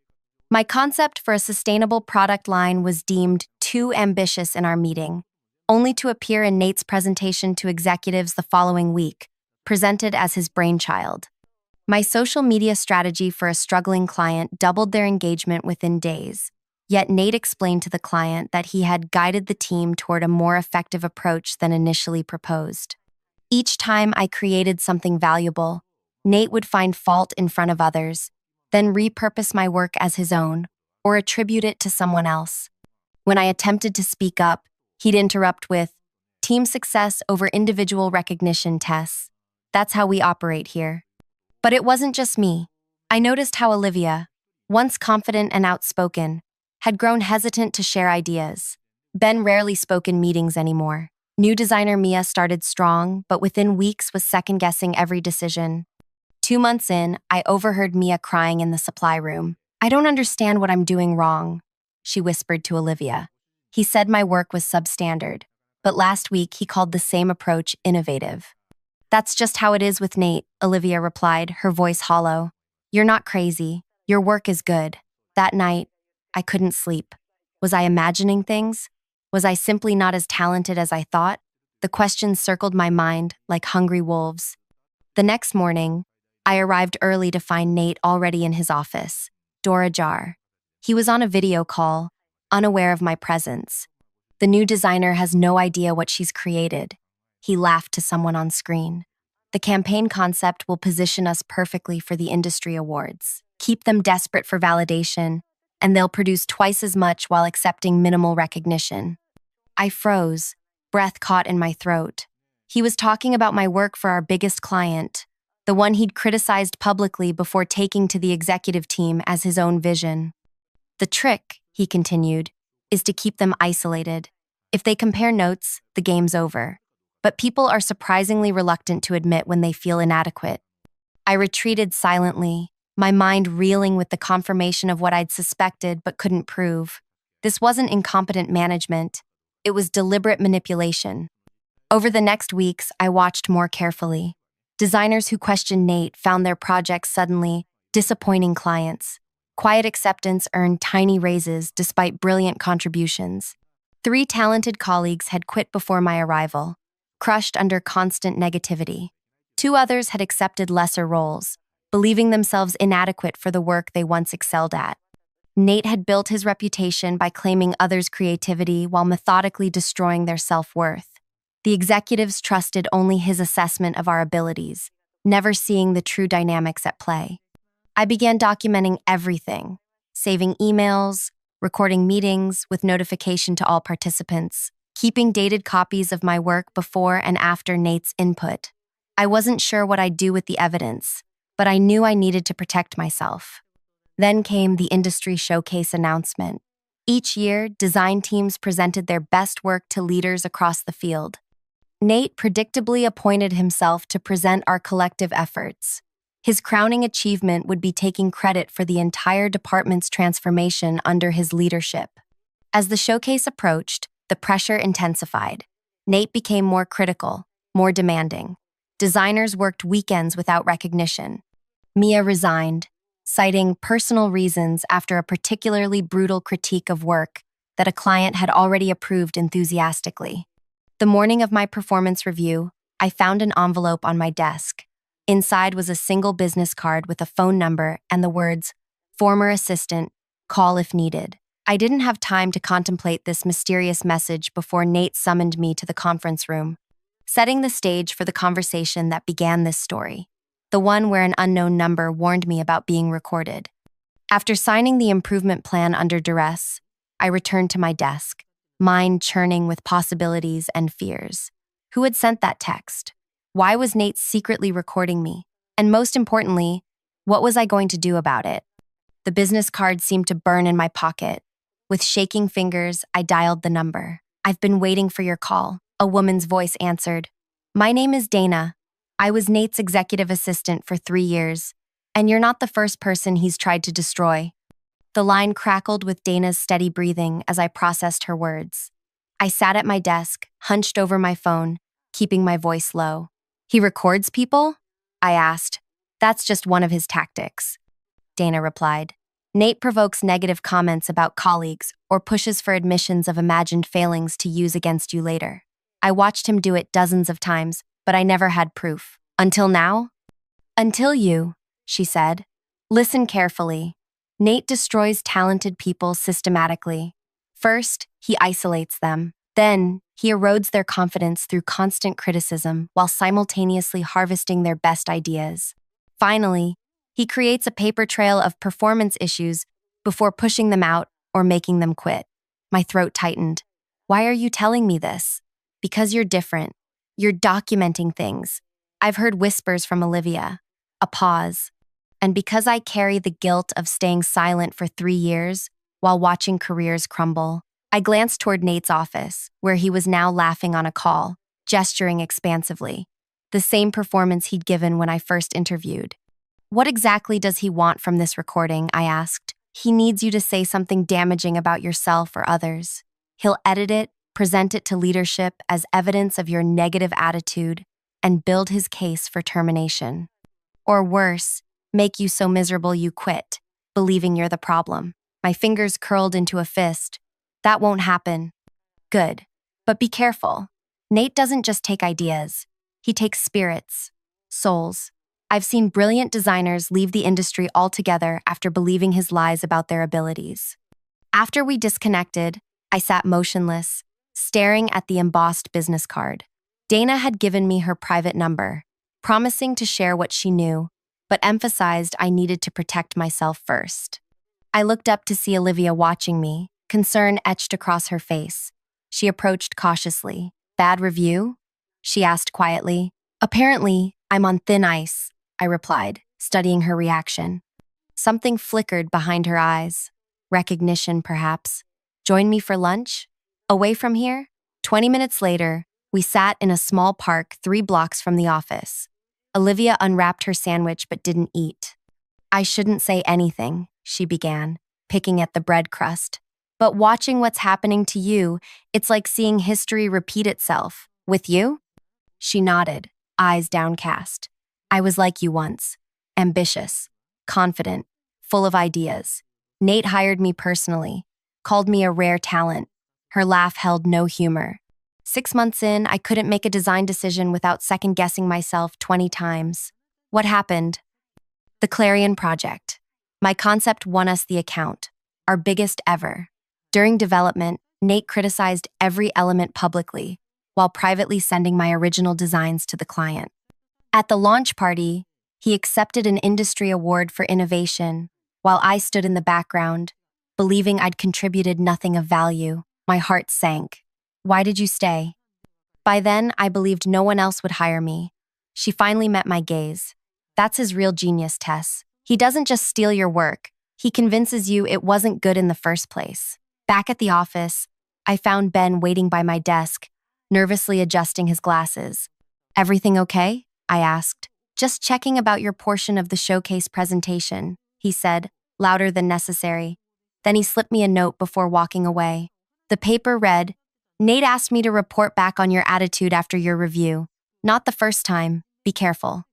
A: My concept for a sustainable product line was deemed too ambitious in our meeting, only to appear in Nate's presentation to executives the following week, presented as his brainchild. My social media strategy for a struggling client doubled their engagement within days. Yet Nate explained to the client that he had guided the team toward a more effective approach than initially proposed. Each time I created something valuable, Nate would find fault in front of others, then repurpose my work as his own, or attribute it to someone else. When I attempted to speak up, he'd interrupt with, "Team success over individual recognition, Tess. That's how we operate here." But it wasn't just me. I noticed how Olivia, once confident and outspoken, had grown hesitant to share ideas. Ben rarely spoke in meetings anymore. New designer Mia started strong, but within weeks was second-guessing every decision. 2 months in, I overheard Mia crying in the supply room. "I don't understand what I'm doing wrong," she whispered to Olivia. "He said my work was substandard, but last week he called the same approach innovative." "That's just how it is with Nate," Olivia replied, her voice hollow. "You're not crazy. Your work is good." That night, I couldn't sleep. Was I imagining things? Was I simply not as talented as I thought? The questions circled my mind like hungry wolves. The next morning, I arrived early to find Nate already in his office, door ajar. He was on a video call, unaware of my presence. "The new designer has no idea what she's created," he laughed to someone on screen. "The campaign concept will position us perfectly for the industry awards. Keep them desperate for validation, and they'll produce twice as much while accepting minimal recognition." I froze, breath caught in my throat. He was talking about my work for our biggest client, the one he'd criticized publicly before taking to the executive team as his own vision. "The trick," he continued, "is to keep them isolated. If they compare notes, the game's over. But people are surprisingly reluctant to admit when they feel inadequate." I retreated silently, my mind reeling with the confirmation of what I'd suspected but couldn't prove. This wasn't incompetent management. It was deliberate manipulation. Over the next weeks, I watched more carefully. Designers who questioned Nate found their projects suddenly disappointing clients. Quiet acceptance earned tiny raises despite brilliant contributions. 3 talented colleagues had quit before my arrival, crushed under constant negativity. 2 others had accepted lesser roles, believing themselves inadequate for the work they once excelled at. Nate had built his reputation by claiming others' creativity while methodically destroying their self-worth. The executives trusted only his assessment of our abilities, never seeing the true dynamics at play. I began documenting everything, saving emails, recording meetings with notification to all participants, keeping dated copies of my work before and after Nate's input. I wasn't sure what I'd do with the evidence, but I knew I needed to protect myself. Then came the industry showcase announcement. Each year, design teams presented their best work to leaders across the field. Nate predictably appointed himself to present our collective efforts. His crowning achievement would be taking credit for the entire department's transformation under his leadership. As the showcase approached, the pressure intensified. Nate became more critical, more demanding. Designers worked weekends without recognition. Mia resigned, citing personal reasons after a particularly brutal critique of work that a client had already approved enthusiastically. The morning of my performance review, I found an envelope on my desk. Inside was a single business card with a phone number and the words, "Former assistant, call if needed." I didn't have time to contemplate this mysterious message before Nate summoned me to the conference room, setting the stage for the conversation that began this story, the one where an unknown number warned me about being recorded. After signing the improvement plan under duress, I returned to my desk, mind churning with possibilities and fears. Who had sent that text? Why was Nate secretly recording me? And most importantly, what was I going to do about it? The business card seemed to burn in my pocket. With shaking fingers, I dialed the number. "I've been waiting for your call," a woman's voice answered. "My name is Dana. I was Nate's executive assistant for 3 years, and you're not the first person he's tried to destroy." The line crackled with Dana's steady breathing as I processed her words. I sat at my desk, hunched over my phone, keeping my voice low. "He records people?" I asked. "That's just one of his tactics," Dana replied. "Nate provokes negative comments about colleagues or pushes for admissions of imagined failings to use against you later. I watched him do it dozens of times, but I never had proof. Until now?" "Until you," she said. "Listen carefully. Nate destroys talented people systematically. First, he isolates them. Then, he erodes their confidence through constant criticism while simultaneously harvesting their best ideas. Finally, he creates a paper trail of performance issues before pushing them out or making them quit." My throat tightened. "Why are you telling me this?" "Because you're different. You're documenting things. I've heard whispers from Olivia." A pause. "And because I carry the guilt of staying silent for 3 years while watching careers crumble." I glanced toward Nate's office, where he was now laughing on a call, gesturing expansively. The same performance he'd given when I first interviewed. "What exactly does he want from this recording?" I asked. "He needs you to say something damaging about yourself or others. He'll edit it, present it to leadership as evidence of your negative attitude, and build his case for termination. Or worse, make you so miserable you quit, believing you're the problem." My fingers curled into a fist. "That won't happen." "Good. But be careful. Nate doesn't just take ideas. He takes spirits, souls. I've seen brilliant designers leave the industry altogether after believing his lies about their abilities." After we disconnected, I sat motionless, staring at the embossed business card. Dana had given me her private number, promising to share what she knew, but emphasized I needed to protect myself first. I looked up to see Olivia watching me, concern etched across her face. She approached cautiously. "Bad review?" she asked quietly. "Apparently, I'm on thin ice," I replied, studying her reaction. Something flickered behind her eyes. Recognition, perhaps. "Join me for lunch? Away from here?" 20 minutes later, we sat in a small park 3 blocks from the office. Olivia unwrapped her sandwich but didn't eat. "I shouldn't say anything," she began, picking at the bread crust. "But watching what's happening to you, it's like seeing history repeat itself. With you?" She nodded, eyes downcast. "I was like you once. Ambitious, confident, full of ideas. Nate hired me personally, called me a rare talent." Her laugh held no humor. 6 months in, I couldn't make a design decision without second-guessing myself 20 times. What happened? The Clarion Project. My concept won us the account, our biggest ever. During development, Nate criticized every element publicly, while privately sending my original designs to the client. At the launch party, he accepted an industry award for innovation, while I stood in the background, believing I'd contributed nothing of value. My heart sank. Why did you stay? By then, I believed no one else would hire me. She finally met my gaze. That's his real genius, Tess. He doesn't just steal your work. He convinces you it wasn't good in the first place. Back at the office, I found Ben waiting by my desk, nervously adjusting his glasses. Everything okay? I asked. Just checking about your portion of the showcase presentation, he said, louder than necessary. Then he slipped me a note before walking away. The paper read, Nate asked me to report back on your attitude after your review. Not the first time. Be careful.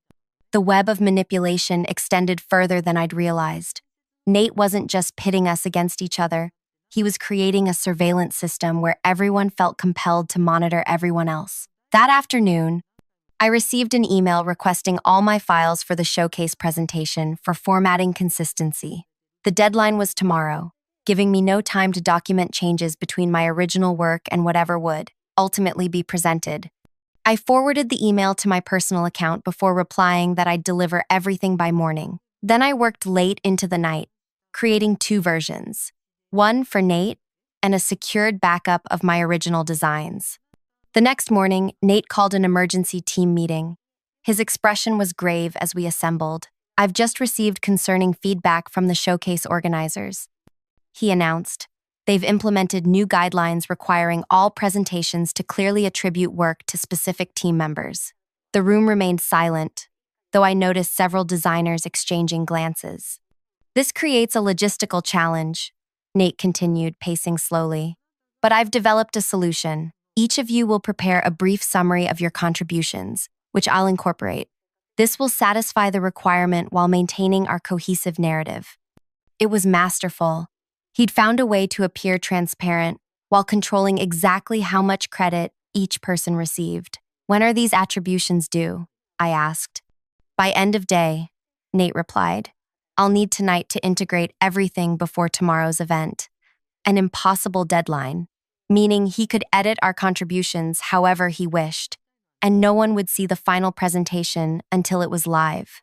A: The web of manipulation extended further than I'd realized. Nate wasn't just pitting us against each other. He was creating a surveillance system where everyone felt compelled to monitor everyone else. That afternoon, I received an email requesting all my files for the showcase presentation for formatting consistency. The deadline was tomorrow, giving me no time to document changes between my original work and whatever would ultimately be presented. I forwarded the email to my personal account before replying that I'd deliver everything by morning. Then I worked late into the night, creating 2 versions, one for Nate and a secured backup of my original designs. The next morning, Nate called an emergency team meeting. His expression was grave as we assembled. I've just received concerning feedback from the showcase organizers, he announced. They've implemented new guidelines requiring all presentations to clearly attribute work to specific team members. The room remained silent, though I noticed several designers exchanging glances. This creates a logistical challenge, Nate continued, pacing slowly. But I've developed a solution. Each of you will prepare a brief summary of your contributions, which I'll incorporate. This will satisfy the requirement while maintaining our cohesive narrative. It was masterful. He'd found a way to appear transparent while controlling exactly how much credit each person received. When are these attributions due? I asked. By end of day, Nate replied. I'll need tonight to integrate everything before tomorrow's event. An impossible deadline, meaning he could edit our contributions however he wished, and no one would see the final presentation until it was live.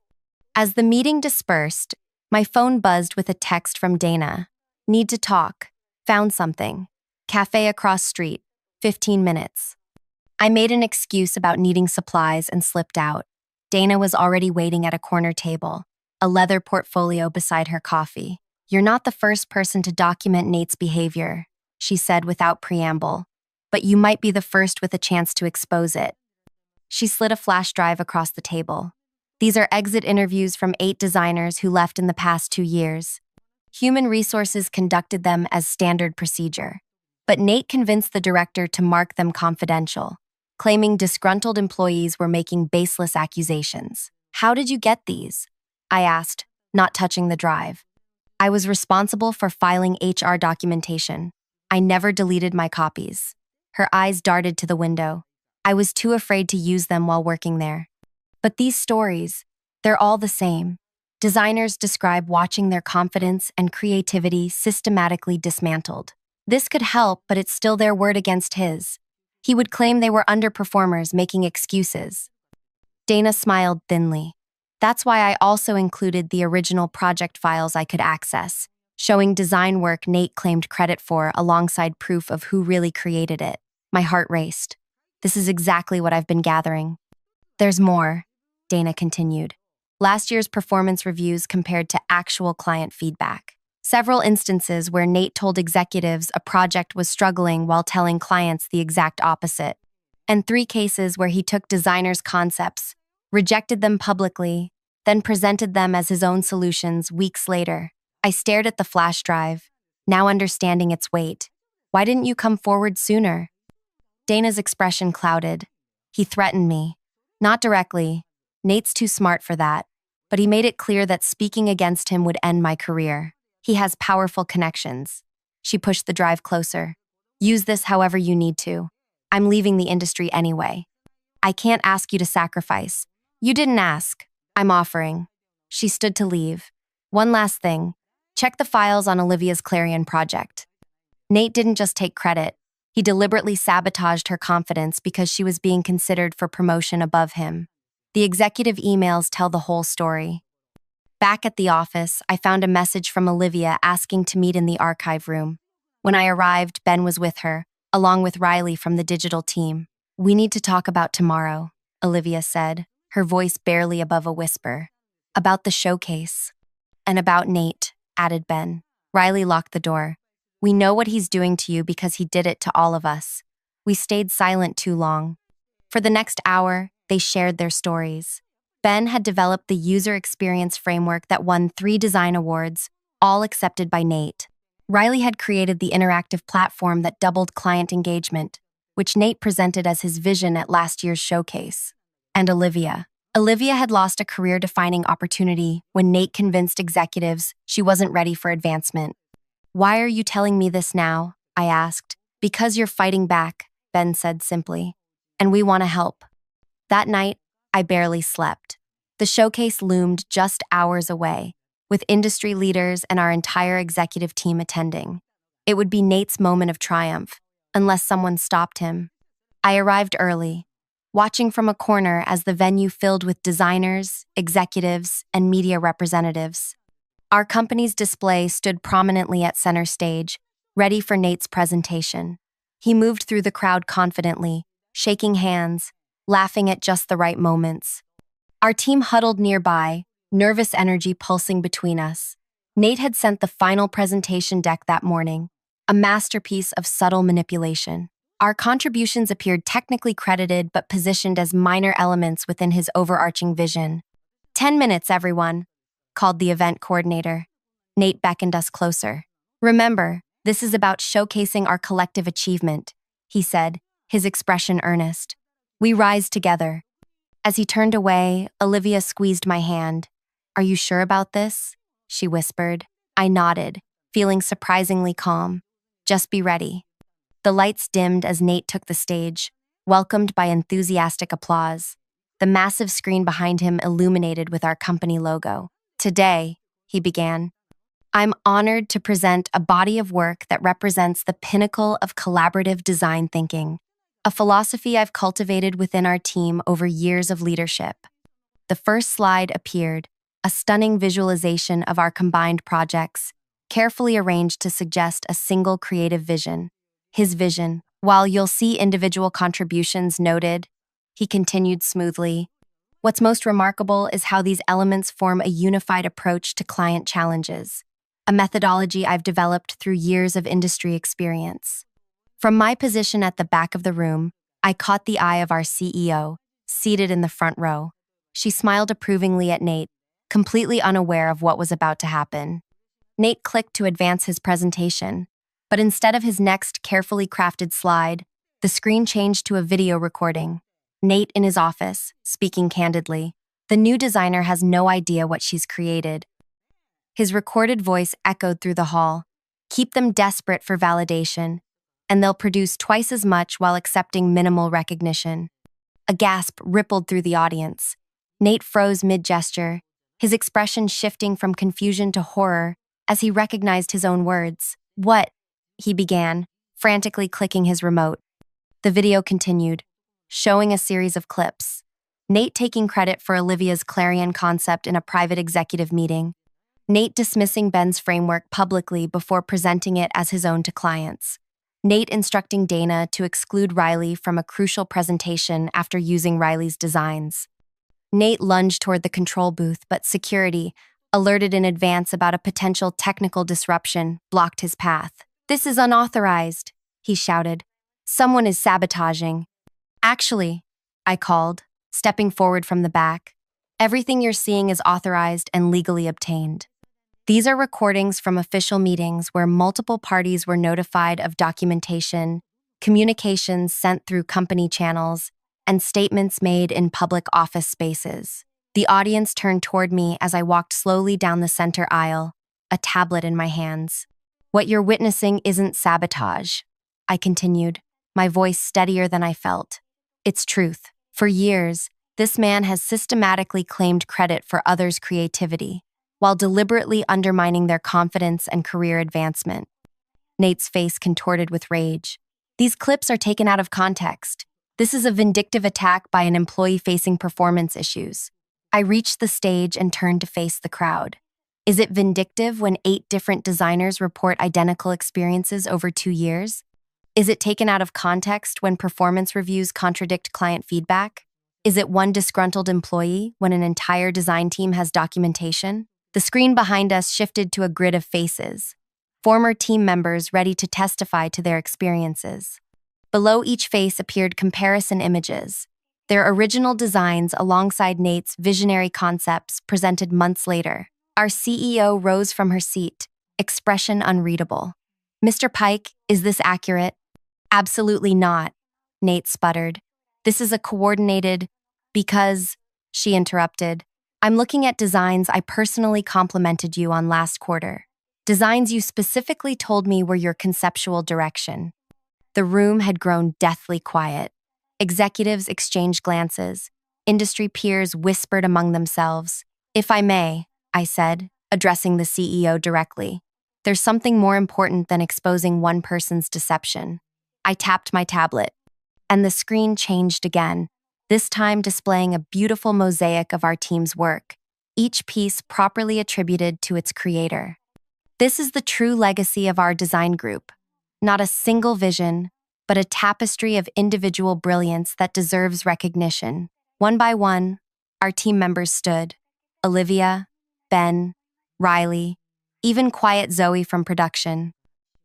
A: As the meeting dispersed, my phone buzzed with a text from Dana. Need to talk. Found something. Cafe across street. 15 minutes. I made an excuse about needing supplies and slipped out. Dana was already waiting at a corner table, a leather portfolio beside her coffee. You're not the first person to document Nate's behavior, she said without preamble, but you might be the first with a chance to expose it. She slid a flash drive across the table. These are exit interviews from 8 designers who left in the past 2 years. Human Resources conducted them as standard procedure, but Nate convinced the director to mark them confidential, claiming disgruntled employees were making baseless accusations. How did you get these? I asked, not touching the drive. I was responsible for filing HR documentation. I never deleted my copies. Her eyes darted to the window. I was too afraid to use them while working there. But these stories, they're all the same. Designers describe watching their confidence and creativity systematically dismantled. This could help, but it's still their word against his. He would claim they were underperformers making excuses. Dana smiled thinly. That's why I also included the original project files I could access, showing design work Nate claimed credit for alongside proof of who really created it. My heart raced. This is exactly what I've been gathering. There's more, Dana continued. Last year's performance reviews compared to actual client feedback. Several instances where Nate told executives a project was struggling while telling clients the exact opposite. And 3 cases where he took designers' concepts, rejected them publicly, then presented them as his own solutions weeks later. I stared at the flash drive, now understanding its weight. Why didn't you come forward sooner? Dana's expression clouded. He threatened me. Not directly. Nate's too smart for that. But he made it clear that speaking against him would end my career. He has powerful connections. She pushed the drive closer. Use this however you need to. I'm leaving the industry anyway. I can't ask you to sacrifice. You didn't ask. I'm offering. She stood to leave. One last thing. Check the files on Olivia's Clarion project. Nate didn't just take credit. He deliberately sabotaged her confidence because she was being considered for promotion above him. The executive emails tell the whole story. Back at the office, I found a message from Olivia asking to meet in the archive room. When I arrived, Ben was with her, along with Riley from the digital team. "We need to talk about tomorrow," Olivia said, her voice barely above a whisper. "About the showcase." "And about Nate," added Ben. Riley locked the door. "We know what he's doing to you because he did it to all of us." We stayed silent too long. For the next hour, they shared their stories. Ben had developed the user experience framework that won 3 design awards, all accepted by Nate. Riley had created the interactive platform that doubled client engagement, which Nate presented as his vision at last year's showcase. And Olivia. Olivia had lost a career-defining opportunity when Nate convinced executives she wasn't ready for advancement. "Why are you telling me this now?" I asked. "Because you're fighting back," Ben said simply. "And we want to help." That night, I barely slept. The showcase loomed just hours away, with industry leaders and our entire executive team attending. It would be Nate's moment of triumph, unless someone stopped him. I arrived early, watching from a corner as the venue filled with designers, executives, and media representatives. Our company's display stood prominently at center stage, ready for Nate's presentation. He moved through the crowd confidently, shaking hands, laughing at just the right moments. Our team huddled nearby, nervous energy pulsing between us. Nate had sent the final presentation deck that morning, a masterpiece of subtle manipulation. Our contributions appeared technically credited but positioned as minor elements within his overarching vision. "10 minutes, everyone," called the event coordinator. Nate beckoned us closer. "Remember, this is about showcasing our collective achievement," he said, his expression earnest. "We rise together." As he turned away, Olivia squeezed my hand. "Are you sure about this?" she whispered. I nodded, feeling surprisingly calm. "Just be ready." The lights dimmed as Nate took the stage, welcomed by enthusiastic applause. The massive screen behind him illuminated with our company logo. "Today," he began, "I'm honored to present a body of work that represents the pinnacle of collaborative design thinking, a philosophy I've cultivated within our team over years of leadership." The first slide appeared, a stunning visualization of our combined projects, carefully arranged to suggest a single creative vision. His vision, while you'll see individual contributions noted, he continued smoothly. "What's most remarkable is how these elements form a unified approach to client challenges, a methodology I've developed through years of industry experience." From my position at the back of the room, I caught the eye of our CEO, seated in the front row. She smiled approvingly at Nate, completely unaware of what was about to happen. Nate clicked to advance his presentation, but instead of his next carefully crafted slide, the screen changed to a video recording. Nate in his office, speaking candidly. "The new designer has no idea what she's created." His recorded voice echoed through the hall. "Keep them desperate for validation, and they'll produce twice as much while accepting minimal recognition." A gasp rippled through the audience. Nate froze mid-gesture, his expression shifting from confusion to horror as he recognized his own words. "What?" he began, frantically clicking his remote. The video continued, showing a series of clips. Nate taking credit for Olivia's Clarion concept in a private executive meeting. Nate dismissing Ben's framework publicly before presenting it as his own to clients. Nate instructing Dana to exclude Riley from a crucial presentation after using Riley's designs. Nate lunged toward the control booth, but security, alerted in advance about a potential technical disruption, blocked his path. "This is unauthorized," he shouted. "Someone is sabotaging." "Actually," I called, stepping forward from the back, "everything you're seeing is authorized and legally obtained. These are recordings from official meetings where multiple parties were notified of documentation, communications sent through company channels, and statements made in public office spaces." The audience turned toward me as I walked slowly down the center aisle, a tablet in my hands. "What you're witnessing isn't sabotage," I continued, my voice steadier than I felt. "It's truth. For years, this man has systematically claimed credit for others' creativity, while deliberately undermining their confidence and career advancement." Nate's face contorted with rage. These clips are taken out of context. This is a vindictive attack by an employee facing performance issues. I reached the stage and turned to face the crowd. Is it vindictive when 8 different designers report identical experiences over 2 years? Is it taken out of context when performance reviews contradict client feedback? Is it one disgruntled employee when an entire design team has documentation? The screen behind us shifted to a grid of faces, former team members ready to testify to their experiences. Below each face appeared comparison images, their original designs alongside Nate's visionary concepts presented months later. Our CEO rose from her seat, expression unreadable. "Mr. Pike, is this accurate?" "Absolutely not," Nate sputtered. "This is a coordinated, because," she interrupted, "I'm looking at designs I personally complimented you on last quarter. Designs you specifically told me were your conceptual direction." The room had grown deathly quiet. Executives exchanged glances. Industry peers whispered among themselves. "If I may," I said, addressing the CEO directly, "there's something more important than exposing one person's deception." I tapped my tablet, and the screen changed again, this time displaying a beautiful mosaic of our team's work, each piece properly attributed to its creator. This is the true legacy of our design group. Not a single vision, but a tapestry of individual brilliance that deserves recognition. One by one, our team members stood. Olivia, Ben, Riley, even quiet Zoe from production.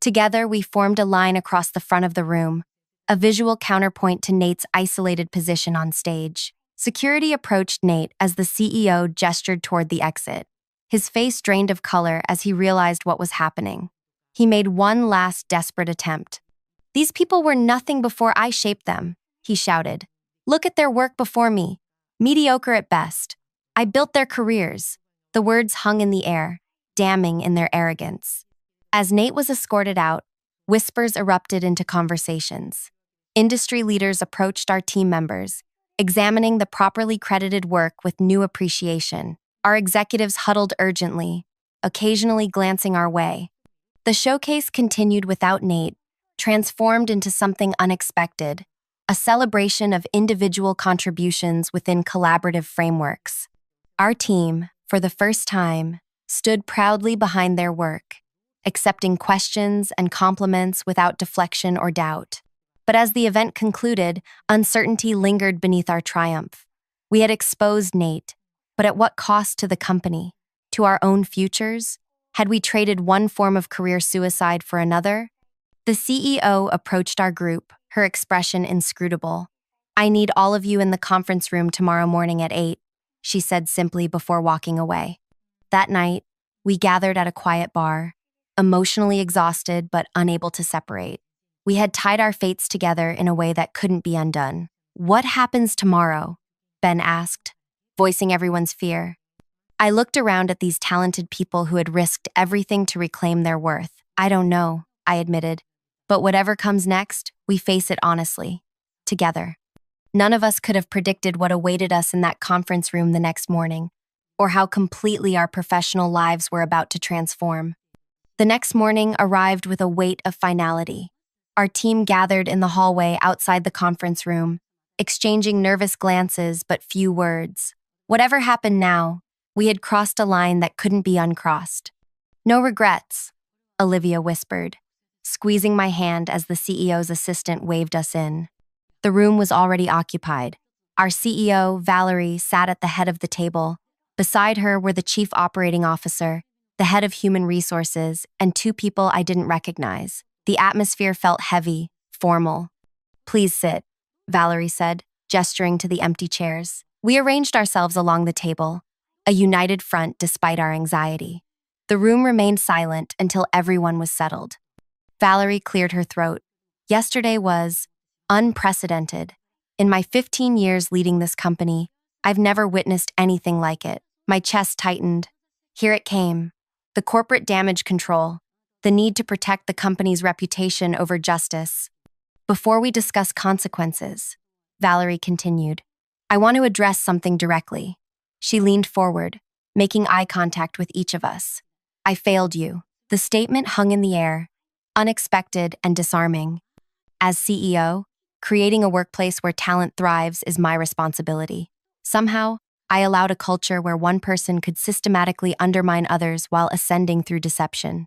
A: Together, we formed a line across the front of the room, a visual counterpoint to Nate's isolated position on stage. Security approached Nate as the CEO gestured toward the exit. His face drained of color as he realized what was happening. He made one last desperate attempt. "These people were nothing before I shaped them," he shouted. "Look at their work before me. Mediocre at best. I built their careers." The words hung in the air, damning in their arrogance. As Nate was escorted out, whispers erupted into conversations. Industry leaders approached our team members, examining the properly credited work with new appreciation. Our executives huddled urgently, occasionally glancing our way. The showcase continued without Nate, transformed into something unexpected, a celebration of individual contributions within collaborative frameworks. Our team, for the first time, stood proudly behind their work, accepting questions and compliments without deflection or doubt. But as the event concluded, uncertainty lingered beneath our triumph. We had exposed Nate, but at what cost to the company? To our own futures? Had we traded one form of career suicide for another? The CEO approached our group, her expression inscrutable. "I need all of you in the conference room tomorrow morning at 8, she said simply before walking away. That night, we gathered at a quiet bar, emotionally exhausted but unable to separate. We had tied our fates together in a way that couldn't be undone. "What happens tomorrow?" Ben asked, voicing everyone's fear. I looked around at these talented people who had risked everything to reclaim their worth. "I don't know," I admitted. "But whatever comes next, we face it honestly. Together." None of us could have predicted what awaited us in that conference room the next morning, or how completely our professional lives were about to transform. The next morning arrived with a weight of finality. Our team gathered in the hallway outside the conference room, exchanging nervous glances but few words. Whatever happened now, we had crossed a line that couldn't be uncrossed. "No regrets," Olivia whispered, squeezing my hand as the CEO's assistant waved us in. The room was already occupied. Our CEO, Valerie, sat at the head of the table. Beside her were the Chief Operating Officer, the Head of Human Resources, and 2 people I didn't recognize. The atmosphere felt heavy, formal. "Please sit," Valerie said, gesturing to the empty chairs. We arranged ourselves along the table, a united front despite our anxiety. The room remained silent until everyone was settled. Valerie cleared her throat. "Yesterday was unprecedented. In my 15 years leading this company, I've never witnessed anything like it." My chest tightened. Here it came. The corporate damage control, the need to protect the company's reputation over justice. "Before we discuss consequences," Valerie continued, "I want to address something directly." She leaned forward, making eye contact with each of us. "I failed you." The statement hung in the air, unexpected and disarming. As CEO, creating a workplace where talent thrives is my responsibility. Somehow, I allowed a culture where one person could systematically undermine others while ascending through deception.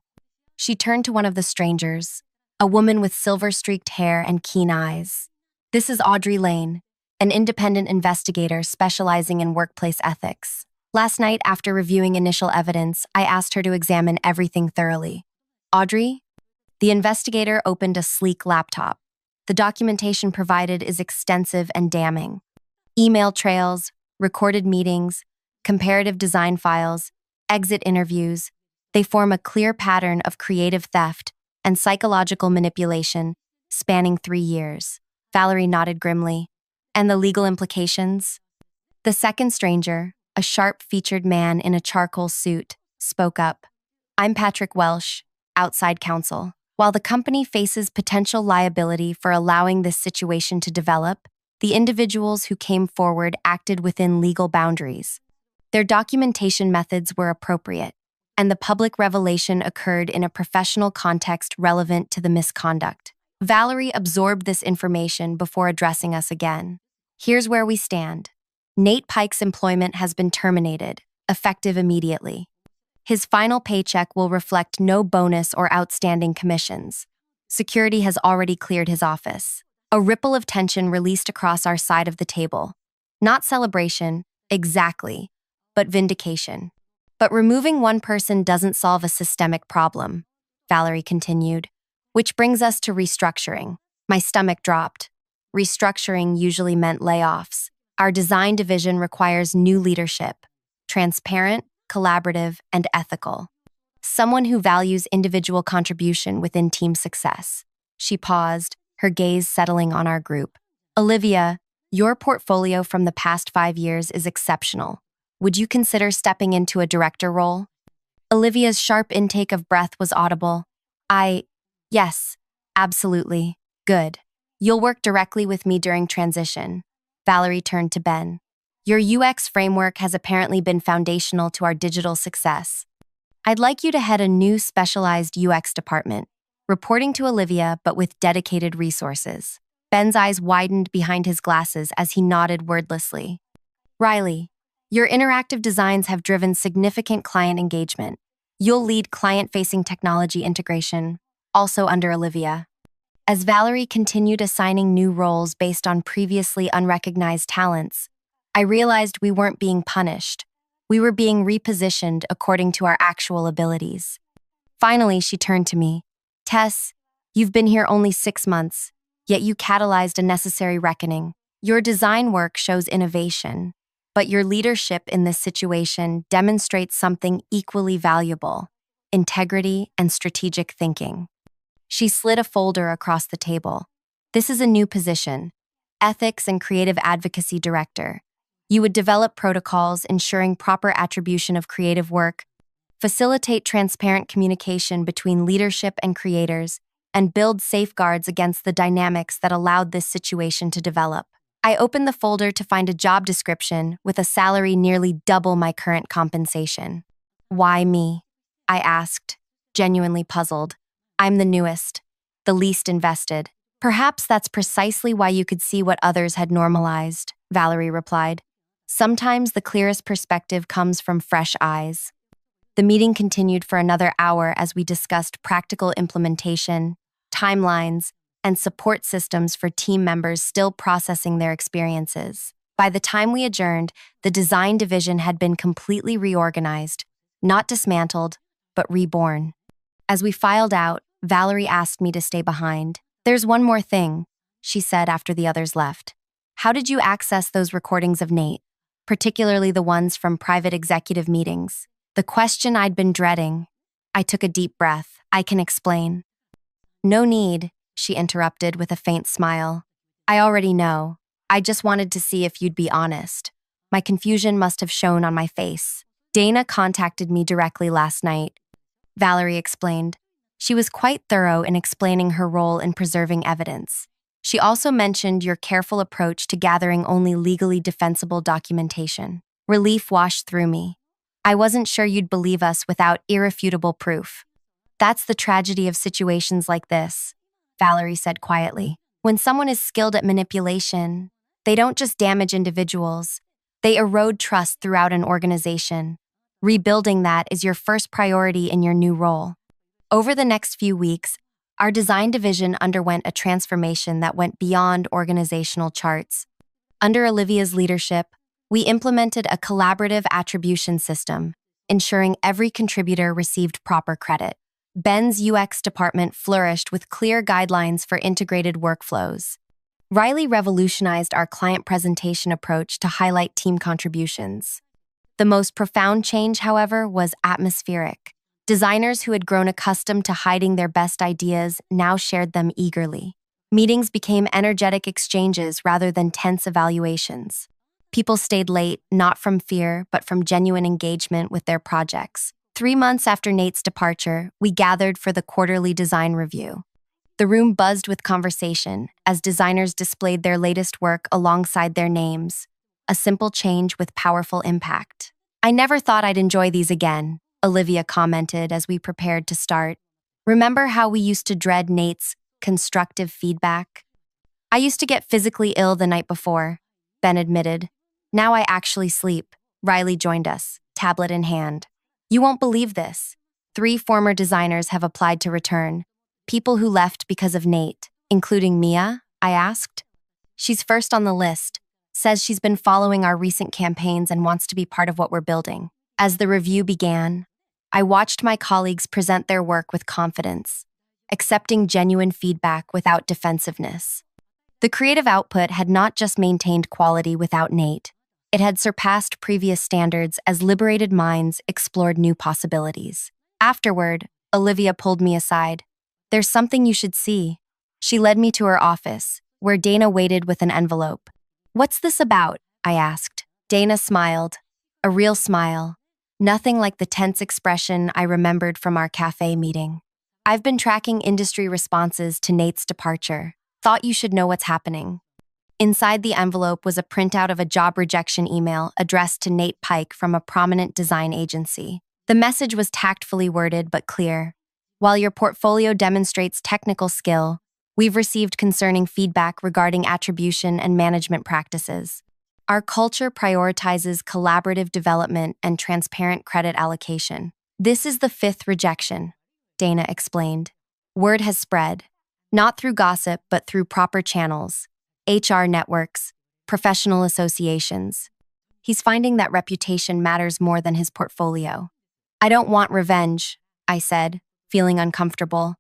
A: She turned to one of the strangers, a woman with silver-streaked hair and keen eyes. This is Audrey Lane, an independent investigator specializing in workplace ethics. Last night, after reviewing initial evidence, I asked her to examine everything thoroughly. Audrey? The investigator opened a sleek laptop. The documentation provided is extensive and damning. Email trails, recorded meetings, comparative design files, exit interviews. They form a clear pattern of creative theft and psychological manipulation spanning 3 years. Valerie nodded grimly. And the legal implications? The second stranger, a sharp-featured man in a charcoal suit, spoke up. I'm Patrick Welsh, outside counsel. While the company faces potential liability for allowing this situation to develop, the individuals who came forward acted within legal boundaries. Their documentation methods were appropriate, and the public revelation occurred in a professional context relevant to the misconduct. Valerie absorbed this information before addressing us again. Here's where we stand. Nate Pike's employment has been terminated, effective immediately. His final paycheck will reflect no bonus or outstanding commissions. Security has already cleared his office. A ripple of tension released across our side of the table. Not celebration, exactly, but vindication. But removing one person doesn't solve a systemic problem, Valerie continued. Which brings us to restructuring. My stomach dropped. Restructuring usually meant layoffs. Our design division requires new leadership, transparent, collaborative, and ethical. Someone who values individual contribution within team success. She paused, her gaze settling on our group. Olivia, your portfolio from the past 5 years is exceptional. Would you consider stepping into a director role? Olivia's sharp intake of breath was audible. Yes, absolutely. Good. You'll work directly with me during transition. Valerie turned to Ben. Your UX framework has apparently been foundational to our digital success. I'd like you to head a new specialized UX department, reporting to Olivia but with dedicated resources. Ben's eyes widened behind his glasses as he nodded wordlessly. Riley, your interactive designs have driven significant client engagement. You'll lead client-facing technology integration, also under Olivia. As Valerie continued assigning new roles based on previously unrecognized talents, I realized we weren't being punished. We were being repositioned according to our actual abilities. Finally, she turned to me. Tess, you've been here only 6 months, yet you catalyzed a necessary reckoning. Your design work shows innovation, but your leadership in this situation demonstrates something equally valuable: integrity and strategic thinking. She slid a folder across the table. This is a new position, Ethics and Creative Advocacy Director. You would develop protocols ensuring proper attribution of creative work, facilitate transparent communication between leadership and creators, and build safeguards against the dynamics that allowed this situation to develop. I opened the folder to find a job description with a salary nearly double my current compensation. Why me? I asked, genuinely puzzled. I'm the newest, the least invested. Perhaps that's precisely why you could see what others had normalized, Valerie replied. Sometimes the clearest perspective comes from fresh eyes. The meeting continued for another hour as we discussed practical implementation, timelines, and support systems for team members still processing their experiences. By the time we adjourned, the design division had been completely reorganized, not dismantled, but reborn. As we filed out, Valerie asked me to stay behind. There's one more thing, she said after the others left. How did you access those recordings of Nate, particularly the ones from private executive meetings? The question I'd been dreading. I took a deep breath. I can explain. No need, she interrupted with a faint smile. I already know. I just wanted to see if you'd be honest. My confusion must have shown on my face. Dana contacted me directly last night, Valerie explained. She was quite thorough in explaining her role in preserving evidence. She also mentioned your careful approach to gathering only legally defensible documentation. Relief washed through me. I wasn't sure you'd believe us without irrefutable proof. That's the tragedy of situations like this, Valerie said quietly. When someone is skilled at manipulation, they don't just damage individuals, they erode trust throughout an organization. Rebuilding that is your first priority in your new role. Over the next few weeks, our design division underwent a transformation that went beyond organizational charts. Under Olivia's leadership, we implemented a collaborative attribution system, ensuring every contributor received proper credit. Ben's UX department flourished with clear guidelines for integrated workflows. Riley revolutionized our client presentation approach to highlight team contributions. The most profound change, however, was atmospheric. Designers who had grown accustomed to hiding their best ideas now shared them eagerly. Meetings became energetic exchanges rather than tense evaluations. People stayed late, not from fear, but from genuine engagement with their projects. 3 months after Nate's departure, we gathered for the quarterly design review. The room buzzed with conversation as designers displayed their latest work alongside their names, a simple change with powerful impact. "I never thought I'd enjoy these again," Olivia commented as we prepared to start. "Remember how we used to dread Nate's constructive feedback?" "I used to get physically ill the night before," Ben admitted. "Now I actually sleep." Riley joined us, tablet in hand. "You won't believe this. 3 former designers have applied to return. People who left because of Nate, including Mia?" I asked. "She's first on the list, says she's been following our recent campaigns and wants to be part of what we're building." As the review began, I watched my colleagues present their work with confidence, accepting genuine feedback without defensiveness. The creative output had not just maintained quality without Nate, it had surpassed previous standards as liberated minds explored new possibilities. Afterward, Olivia pulled me aside. "There's something you should see." She led me to her office, where Dana waited with an envelope. "What's this about?" I asked. Dana smiled, a real smile, nothing like the tense expression I remembered from our cafe meeting. "I've been tracking industry responses to Nate's departure. Thought you should know what's happening." Inside the envelope was a printout of a job rejection email addressed to Nate Pike from a prominent design agency. The message was tactfully worded but clear. "While your portfolio demonstrates technical skill, we've received concerning feedback regarding attribution and management practices. Our culture prioritizes collaborative development and transparent credit allocation. This is the 5th rejection," Dana explained. "Word has spread, not through gossip but through proper channels, HR networks, professional associations. He's finding that reputation matters more than his portfolio." "I don't want revenge," I said, feeling uncomfortable.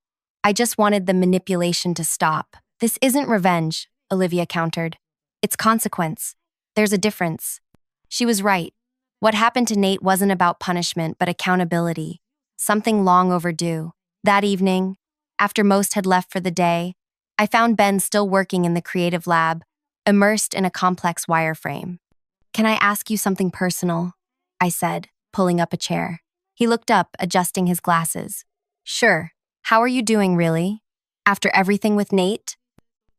A: "I just wanted the manipulation to stop." "This isn't revenge," Olivia countered. "It's consequence. There's a difference." She was right. What happened to Nate wasn't about punishment but accountability, something long overdue. That evening, after most had left for the day, I found Ben still working in the creative lab, immersed in a complex wireframe. "Can I ask you something personal?" I said, pulling up a chair. He looked up, adjusting his glasses. "Sure. How are you doing, really? After everything with Nate?"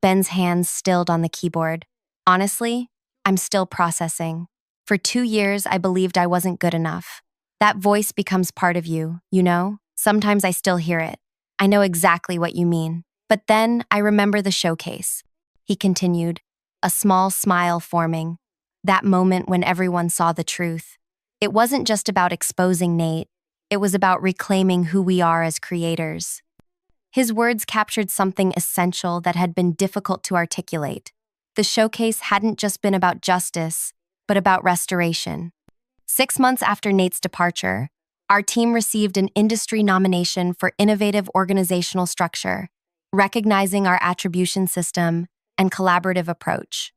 A: Ben's hands stilled on the keyboard. "Honestly, I'm still processing. For 2 years, I believed I wasn't good enough. That voice becomes part of you, you know? Sometimes I still hear it. I know exactly what you mean. But then I remember the showcase," he continued, a small smile forming. "That moment when everyone saw the truth. It wasn't just about exposing Nate, it was about reclaiming who we are as creators." His words captured something essential that had been difficult to articulate. The showcase hadn't just been about justice, but about restoration. 6 months after Nate's departure, our team received an industry nomination for innovative organizational structure, recognizing our attribution system and collaborative approach.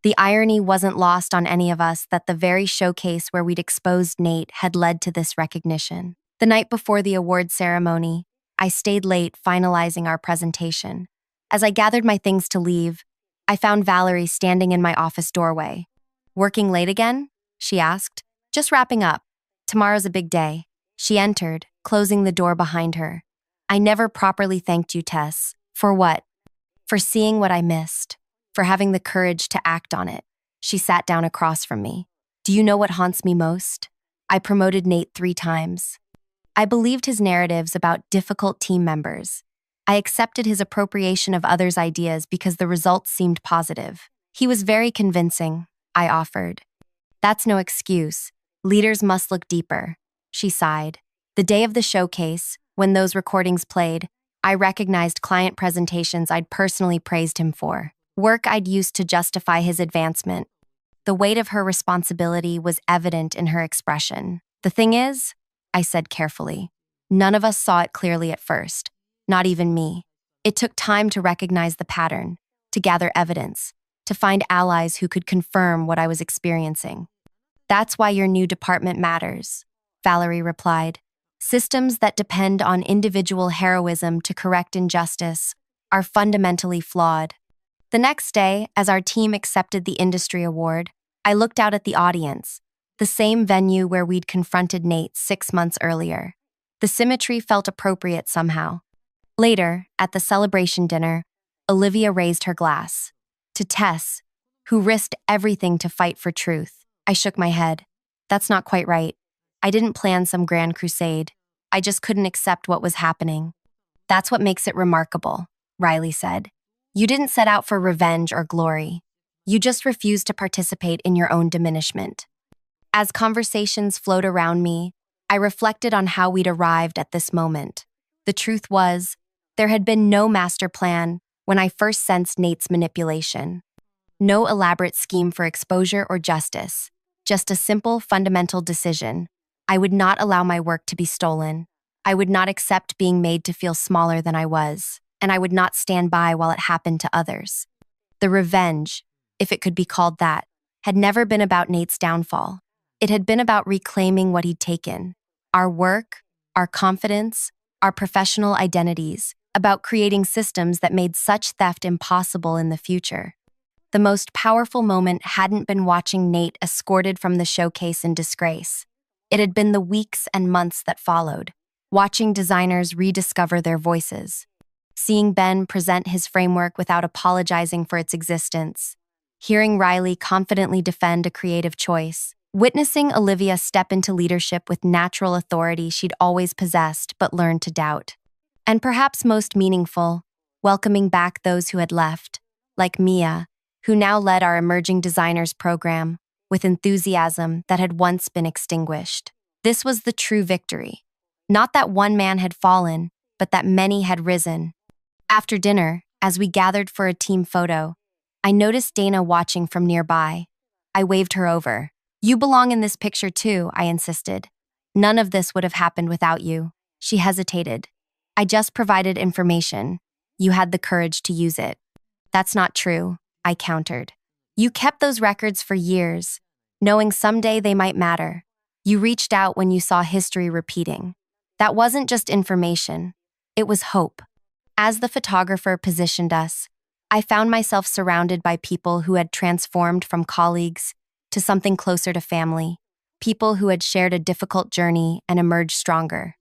A: The irony wasn't lost on any of us that the very showcase where we'd exposed Nate had led to this recognition. The night before the award ceremony, I stayed late finalizing our presentation. As I gathered my things to leave, I found Valerie standing in my office doorway. "Working late again?" she asked. "Just wrapping up. Tomorrow's a big day." She entered, closing the door behind her. "I never properly thanked you, Tess." "For what?" "For seeing what I missed. For having the courage to act on it." She sat down across from me. "Do you know what haunts me most? I promoted Nate 3 times. I believed his narratives about difficult team members. I accepted his appropriation of others' ideas because the results seemed positive. He was very convincing, I offered. That's no excuse. Leaders must look deeper, she sighed. The day of the showcase, when those recordings played, I recognized client presentations I'd personally praised him for, work I'd used to justify his advancement. The weight of her responsibility was evident in her expression. The thing is, I said carefully, none of us saw it clearly at first, not even me. It took time to recognize the pattern, to gather evidence, to find allies who could confirm what I was experiencing. That's why your new department matters, Valerie replied. Systems that depend on individual heroism to correct injustice are fundamentally flawed. The next day, as our team accepted the industry award, I looked out at the audience, the same venue where we'd confronted Nate 6 months earlier. The symmetry felt appropriate somehow. Later, at the celebration dinner, Olivia raised her glass. To Tess, who risked everything to fight for truth. I shook my head. That's not quite right. I didn't plan some grand crusade. I just couldn't accept what was happening. That's what makes it remarkable, Riley said. You didn't set out for revenge or glory. You just refused to participate in your own diminishment. As conversations flowed around me, I reflected on how we'd arrived at this moment. The truth was, there had been no master plan when I first sensed Nate's manipulation. No elaborate scheme for exposure or justice, just a simple, fundamental decision. I would not allow my work to be stolen. I would not accept being made to feel smaller than I was, and I would not stand by while it happened to others. The revenge, if it could be called that, had never been about Nate's downfall. It had been about reclaiming what he'd taken. Our work, our confidence, our professional identities, about creating systems that made such theft impossible in the future. The most powerful moment hadn't been watching Nate escorted from the showcase in disgrace. It had been the weeks and months that followed, watching designers rediscover their voices, seeing Ben present his framework without apologizing for its existence, hearing Riley confidently defend a creative choice, witnessing Olivia step into leadership with natural authority she'd always possessed but learned to doubt. And perhaps most meaningful, welcoming back those who had left, like Mia, who now led our Emerging Designers program, with enthusiasm that had once been extinguished. This was the true victory. Not that one man had fallen, but that many had risen. After dinner, as we gathered for a team photo, I noticed Dana watching from nearby. I waved her over. You belong in this picture too, I insisted. None of this would have happened without you. She hesitated. I just provided information. You had the courage to use it. That's not true, I countered. You kept those records for years, knowing someday they might matter. You reached out when you saw history repeating. That wasn't just information. It was hope. As the photographer positioned us, I found myself surrounded by people who had transformed from colleagues to something closer to family, people who had shared a difficult journey and emerged stronger.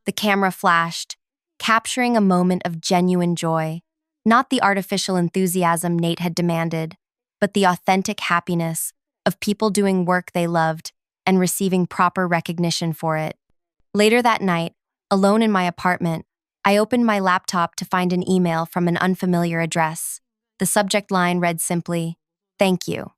A: The camera flashed, capturing a moment of genuine joy, not the artificial enthusiasm Nate had demanded, but the authentic happiness of people doing work they loved and receiving proper recognition for it. Later that night, alone in my apartment, I opened my laptop to find an email from an unfamiliar address. The subject line read simply, "Thank you."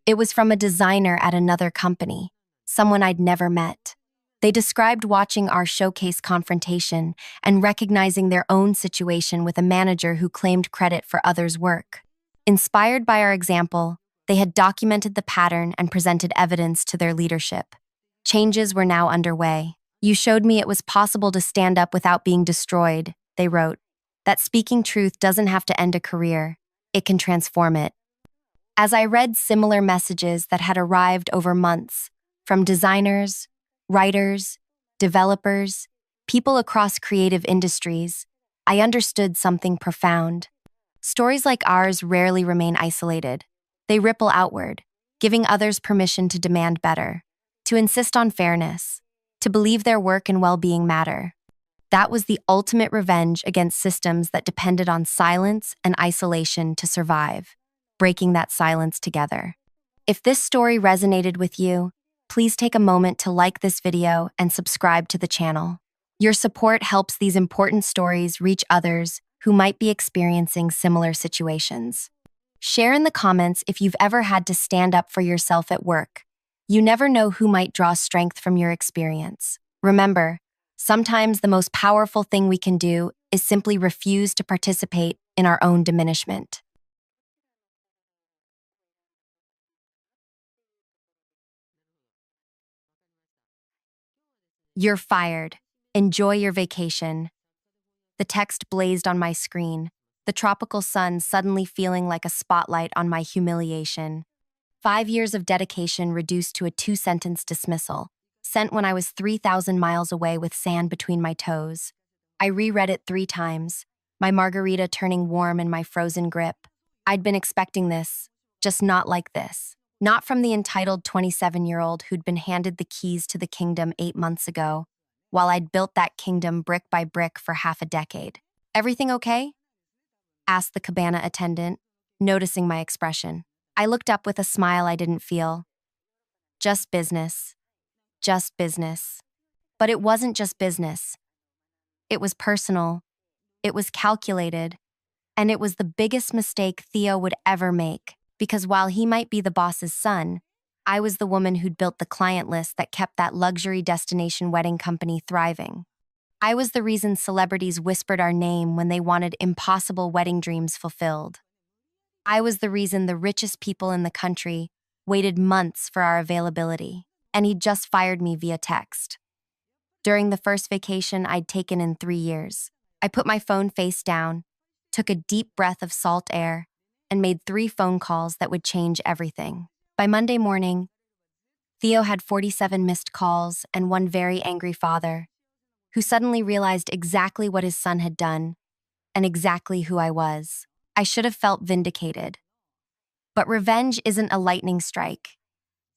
A: It was from a designer at another company, someone I'd never met. They described watching our showcase confrontation and recognizing their own situation with a manager who claimed credit for others' work. Inspired by our example, they had documented the pattern and presented evidence to their leadership. Changes were now underway. You showed me it was possible to stand up without being destroyed, they wrote. That speaking truth doesn't have to end a career. It can transform it. As I read similar messages that had arrived over months, from designers, writers, developers, people across creative industries, I understood something profound. Stories like ours rarely remain isolated. They ripple outward, giving others permission to demand better, to insist on fairness, to believe their work and well-being matter. That was the ultimate revenge against systems that depended on silence and isolation to survive, breaking that silence together. If this story resonated with you, please take a moment to like this video and subscribe to the channel. Your support helps these important stories reach others who might be experiencing similar situations. Share in the comments if you've ever had to stand up for yourself at work. You never know who might draw strength from your experience. Remember, sometimes the most powerful thing we can do is simply refuse to participate in our own diminishment. You're fired. Enjoy your vacation. The text blazed on my screen, the tropical sun suddenly feeling like a spotlight on my humiliation. 5 years of dedication reduced to a two-sentence dismissal, sent when I was 3,000 miles away with sand between my toes. I reread it 3 times, my margarita turning warm in my frozen grip. I'd been expecting this, just not like this. Not from the entitled 27-year-old who'd been handed the keys to the kingdom 8 months ago, while I'd built that kingdom brick by brick for half a decade. "Everything okay?" asked the cabana attendant, noticing my expression. I looked up with a smile I didn't feel. "Just business. Just business." But it wasn't just business. It was personal. It was calculated. And it was the biggest mistake Theo would ever make, because while he might be the boss's son, I was the woman who'd built the client list that kept that luxury destination wedding company thriving. I was the reason celebrities whispered our name when they wanted impossible wedding dreams fulfilled. I was the reason the richest people in the country waited months for our availability, and he'd just fired me via text. During the first vacation I'd taken in 3 years, I put my phone face down, took a deep breath of salt air, and made 3 phone calls that would change everything. By Monday morning, Theo had 47 missed calls and one very angry father, who suddenly realized exactly what his son had done and exactly who I was. I should have felt vindicated. But revenge isn't a lightning strike.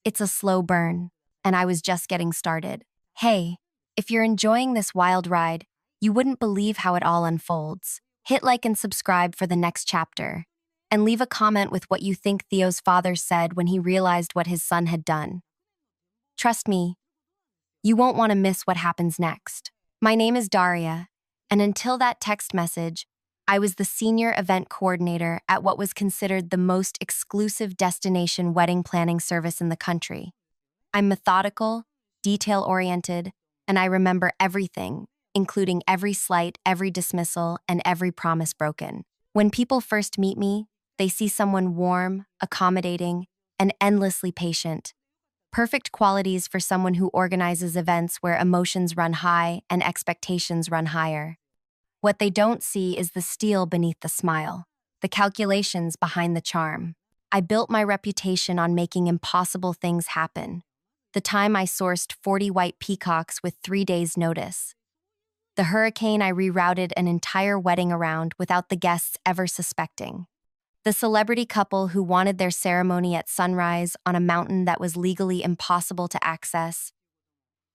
A: It's a slow burn, and I was just getting started. Hey, if you're enjoying this wild ride, you wouldn't believe how it all unfolds. Hit like and subscribe for the next chapter, and leave a comment with what you think Theo's father said when he realized what his son had done. Trust me, you won't want to miss what happens next. My name is Daria, and until that text message, I was the senior event coordinator at what was considered the most exclusive destination wedding planning service in the country. I'm methodical, detail-oriented, and I remember everything, including every slight, every dismissal, and every promise broken. When people first meet me, they see someone warm, accommodating, and endlessly patient. Perfect qualities for someone who organizes events where emotions run high and expectations run higher. What they don't see is the steel beneath the smile, the calculations behind the charm. I built my reputation on making impossible things happen. The time I sourced 40 white peacocks with 3 days' notice. The hurricane I rerouted an entire wedding around without the guests ever suspecting. The celebrity couple who wanted their ceremony at sunrise on a mountain that was legally impossible to access.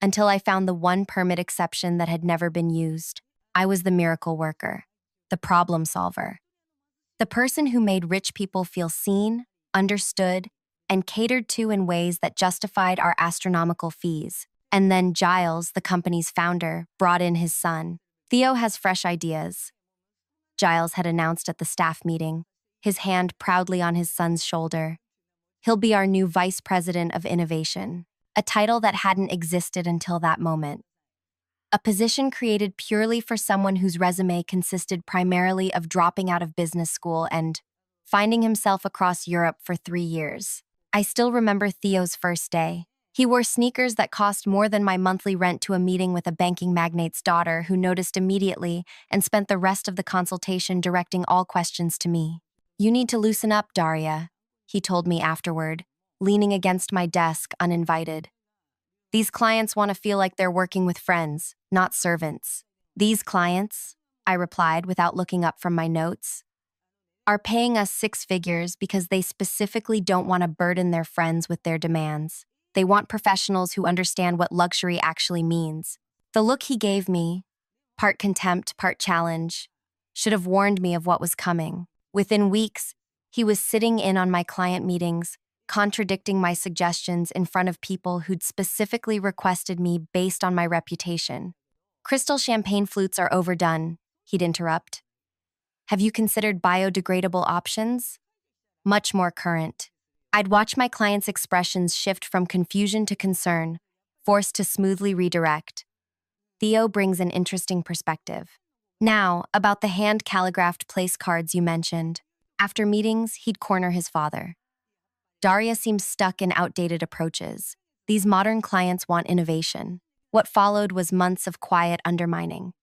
A: Until I found the one permit exception that had never been used. I was the miracle worker, the problem solver, the person who made rich people feel seen, understood, and catered to in ways that justified our astronomical fees. And then Giles, the company's founder, brought in his son. "Theo has fresh ideas," Giles had announced at the staff meeting, his hand proudly on his son's shoulder. "He'll be our new Vice President of Innovation," a title that hadn't existed until that moment. A position created purely for someone whose resume consisted primarily of dropping out of business school and finding himself across Europe for 3 years. I still remember Theo's first day. He wore sneakers that cost more than my monthly rent to a meeting with a banking magnate's daughter who noticed immediately and spent the rest of the consultation directing all questions to me. "You need to loosen up, Daria," he told me afterward, leaning against my desk uninvited. "These clients want to feel like they're working with friends, not servants." "These clients," I replied without looking up from my notes, "are paying us 6 figures because they specifically don't want to burden their friends with their demands. They want professionals who understand what luxury actually means." The look he gave me, part contempt, part challenge, should have warned me of what was coming. Within weeks, he was sitting in on my client meetings, contradicting my suggestions in front of people who'd specifically requested me based on my reputation. Crystal champagne flutes are overdone, he'd interrupt. Have you considered biodegradable options? Much more current. I'd watch my clients' expressions shift from confusion to concern, forced to smoothly redirect. Theo brings an interesting perspective. Now, about the hand calligraphed place cards you mentioned. After meetings, he'd corner his father. Daria seems stuck in outdated approaches. These modern clients want innovation. What followed was months of quiet undermining.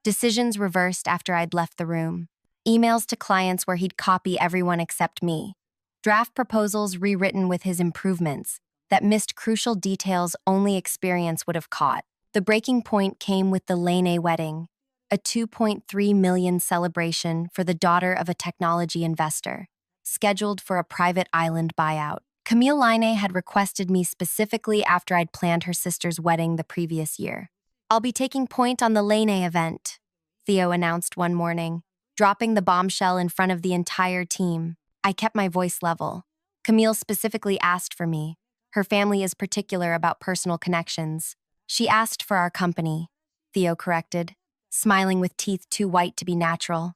A: Decisions reversed after I'd left the room. Emails to clients where he'd copy everyone except me. Draft proposals rewritten with his improvements that missed crucial details only experience would have caught. The breaking point came with the Lane wedding, a 2.3 million celebration for the daughter of a technology investor, scheduled for a private island buyout. Camille Line had requested me specifically after I'd planned her sister's wedding the previous year. I'll be taking point on the Lane event, Theo announced one morning, dropping the bombshell in front of the entire team. I kept my voice level. Camille specifically asked for me. Her family is particular about personal connections. She asked for our company, Theo corrected, smiling with teeth too white to be natural.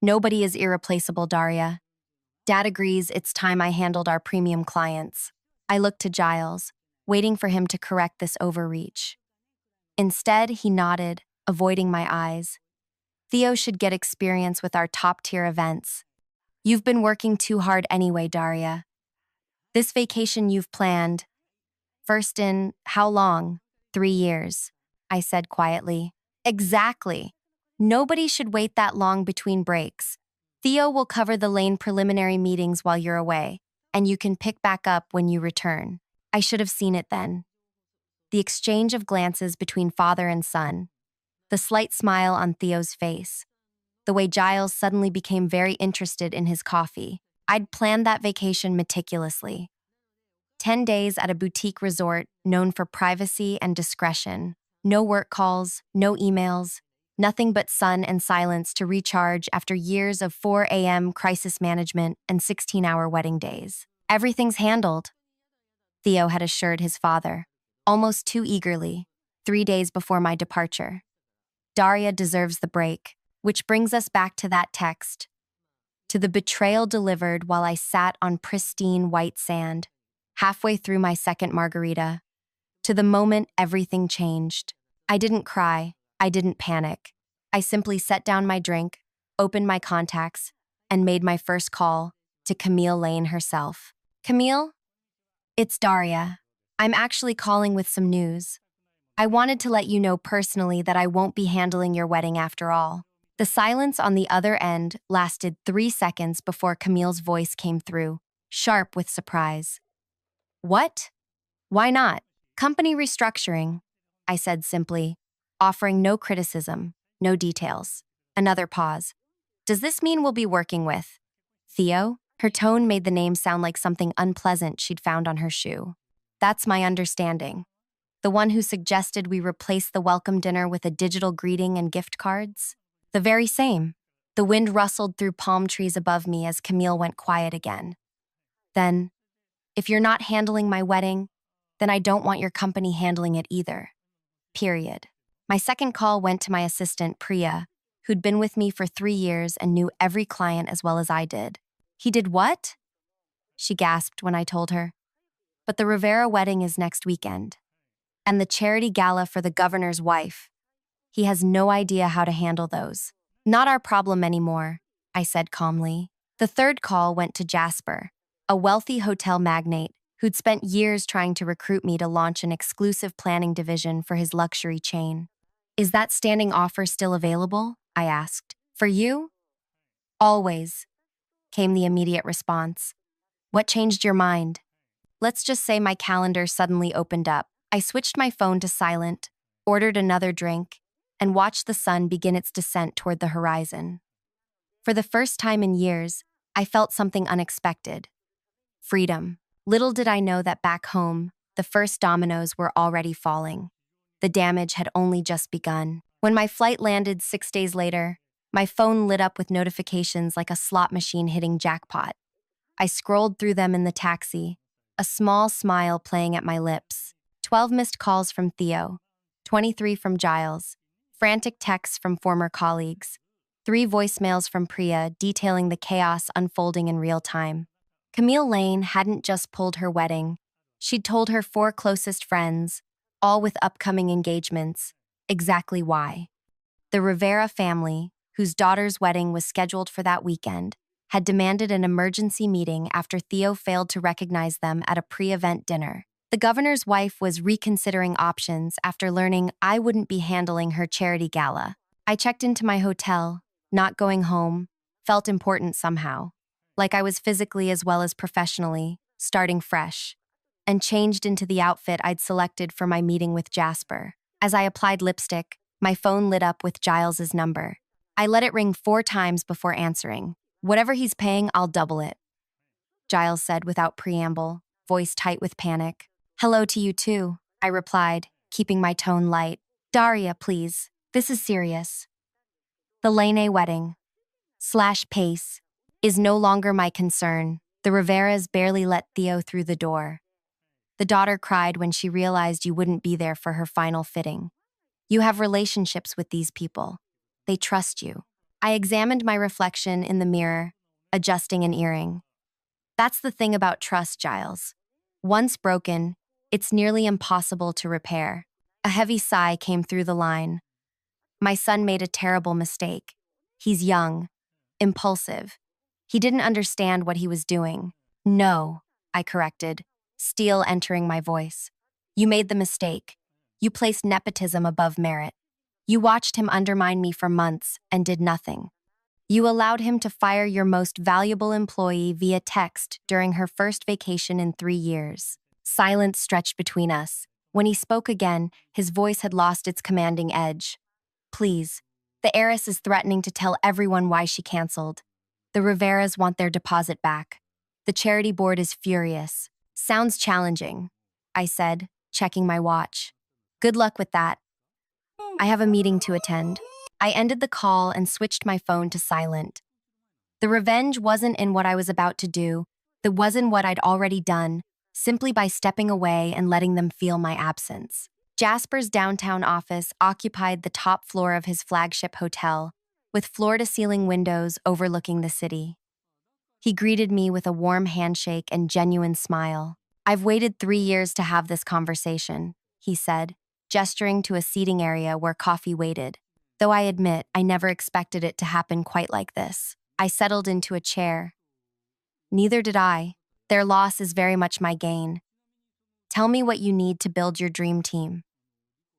A: Nobody is irreplaceable, Daria. Dad agrees it's time I handled our premium clients. I looked to Giles, waiting for him to correct this overreach. Instead, he nodded, avoiding my eyes. Theo should get experience with our top-tier events. You've been working too hard anyway, Daria. This vacation you've planned. First in how long? 3 years, I said quietly. Exactly. Nobody should wait that long between breaks. Theo will cover the Lane preliminary meetings while you're away, and you can pick back up when you return. I should have seen it then. The exchange of glances between father and son, the slight smile on Theo's face, the way Giles suddenly became very interested in his coffee. I'd planned that vacation meticulously. 10 days at a boutique resort known for privacy and discretion. No work calls, no emails, nothing but sun and silence to recharge after years of 4 a.m. crisis management and 16-hour wedding days. Everything's handled, Theo had assured his father, almost too eagerly, 3 days before my departure. Daria deserves the break, which brings us back to that text. To the betrayal delivered while I sat on pristine white sand, halfway through my second margarita. To the moment everything changed. I didn't cry. I didn't panic. I simply set down my drink, opened my contacts, and made my first call to Camille Lane herself. Camille? It's Daria. I'm actually calling with some news. I wanted to let you know personally that I won't be handling your wedding after all. The silence on the other end lasted 3 seconds before Camille's voice came through, sharp with surprise. What? Why not? Company restructuring, I said simply, offering no criticism, no details. Another pause. Does this mean we'll be working with Theo? Her tone made the name sound like something unpleasant she'd found on her shoe. That's my understanding. The one who suggested we replace the welcome dinner with a digital greeting and gift cards? The very same. The wind rustled through palm trees above me as Camille went quiet again. Then, if you're not handling my wedding, then I don't want your company handling it either. Period. My second call went to my assistant, Priya, who'd been with me for 3 years and knew every client as well as I did. He did what? She gasped when I told her. But the Rivera wedding is next weekend. And the charity gala for the governor's wife. He has no idea how to handle those. Not our problem anymore, I said calmly. The third call went to Jasper, a wealthy hotel magnate who'd spent years trying to recruit me to launch an exclusive planning division for his luxury chain. Is that standing offer still available? I asked. For you? Always, came the immediate response. What changed your mind? Let's just say my calendar suddenly opened up. I switched my phone to silent, ordered another drink, and watched the sun begin its descent toward the horizon. For the first time in years, I felt something unexpected. Freedom. Little did I know that back home, the first dominoes were already falling. The damage had only just begun. When my flight landed 6 days later, my phone lit up with notifications like a slot machine hitting jackpot. I scrolled through them in the taxi, a small smile playing at my lips. 12 missed calls from Theo. 23 from Giles, frantic texts from former colleagues, 3 voicemails from Priya detailing the chaos unfolding in real time. Camille Lane hadn't just pulled her wedding. She'd told her 4 closest friends, all with upcoming engagements, exactly why. The Rivera family, whose daughter's wedding was scheduled for that weekend, had demanded an emergency meeting after Theo failed to recognize them at a pre-event dinner. The governor's wife was reconsidering options after learning I wouldn't be handling her charity gala. I checked into my hotel, not going home, felt important somehow, like I was physically as well as professionally, starting fresh, and changed into the outfit I'd selected for my meeting with Jasper. As I applied lipstick, my phone lit up with Giles's number. I let it ring 4 times before answering. Whatever he's paying, I'll double it, Giles said without preamble, voice tight with panic. Hello to you too, I replied, keeping my tone light. Daria, please. This is serious. The Lane wedding / pace is no longer my concern. The Riveras barely let Theo through the door. The daughter cried when she realized you wouldn't be there for her final fitting. You have relationships with these people. They trust you. I examined my reflection in the mirror, adjusting an earring. That's the thing about trust, Giles. Once broken, it's nearly impossible to repair. A heavy sigh came through the line. My son made a terrible mistake. He's young, impulsive. He didn't understand what he was doing. No, I corrected, steel entering my voice. You made the mistake. You placed nepotism above merit. You watched him undermine me for months and did nothing. You allowed him to fire your most valuable employee via text during her first vacation in 3 years. Silence stretched between us. When he spoke again, his voice had lost its commanding edge. Please, the heiress is threatening to tell everyone why she canceled. The Riveras want their deposit back. The charity board is furious. Sounds challenging, I said, checking my watch. Good luck with that. I have a meeting to attend. I ended the call and switched my phone to silent. The revenge wasn't in what I was about to do. It was in what I'd already done, simply by stepping away and letting them feel my absence. Jasper's downtown office occupied the top floor of his flagship hotel, with floor-to-ceiling windows overlooking the city. He greeted me with a warm handshake and genuine smile. I've waited 3 years to have this conversation, he said, gesturing to a seating area where coffee waited. Though I admit I never expected it to happen quite like this. I settled into a chair. Neither did I. Their loss is very much my gain. Tell me what you need to build your dream team.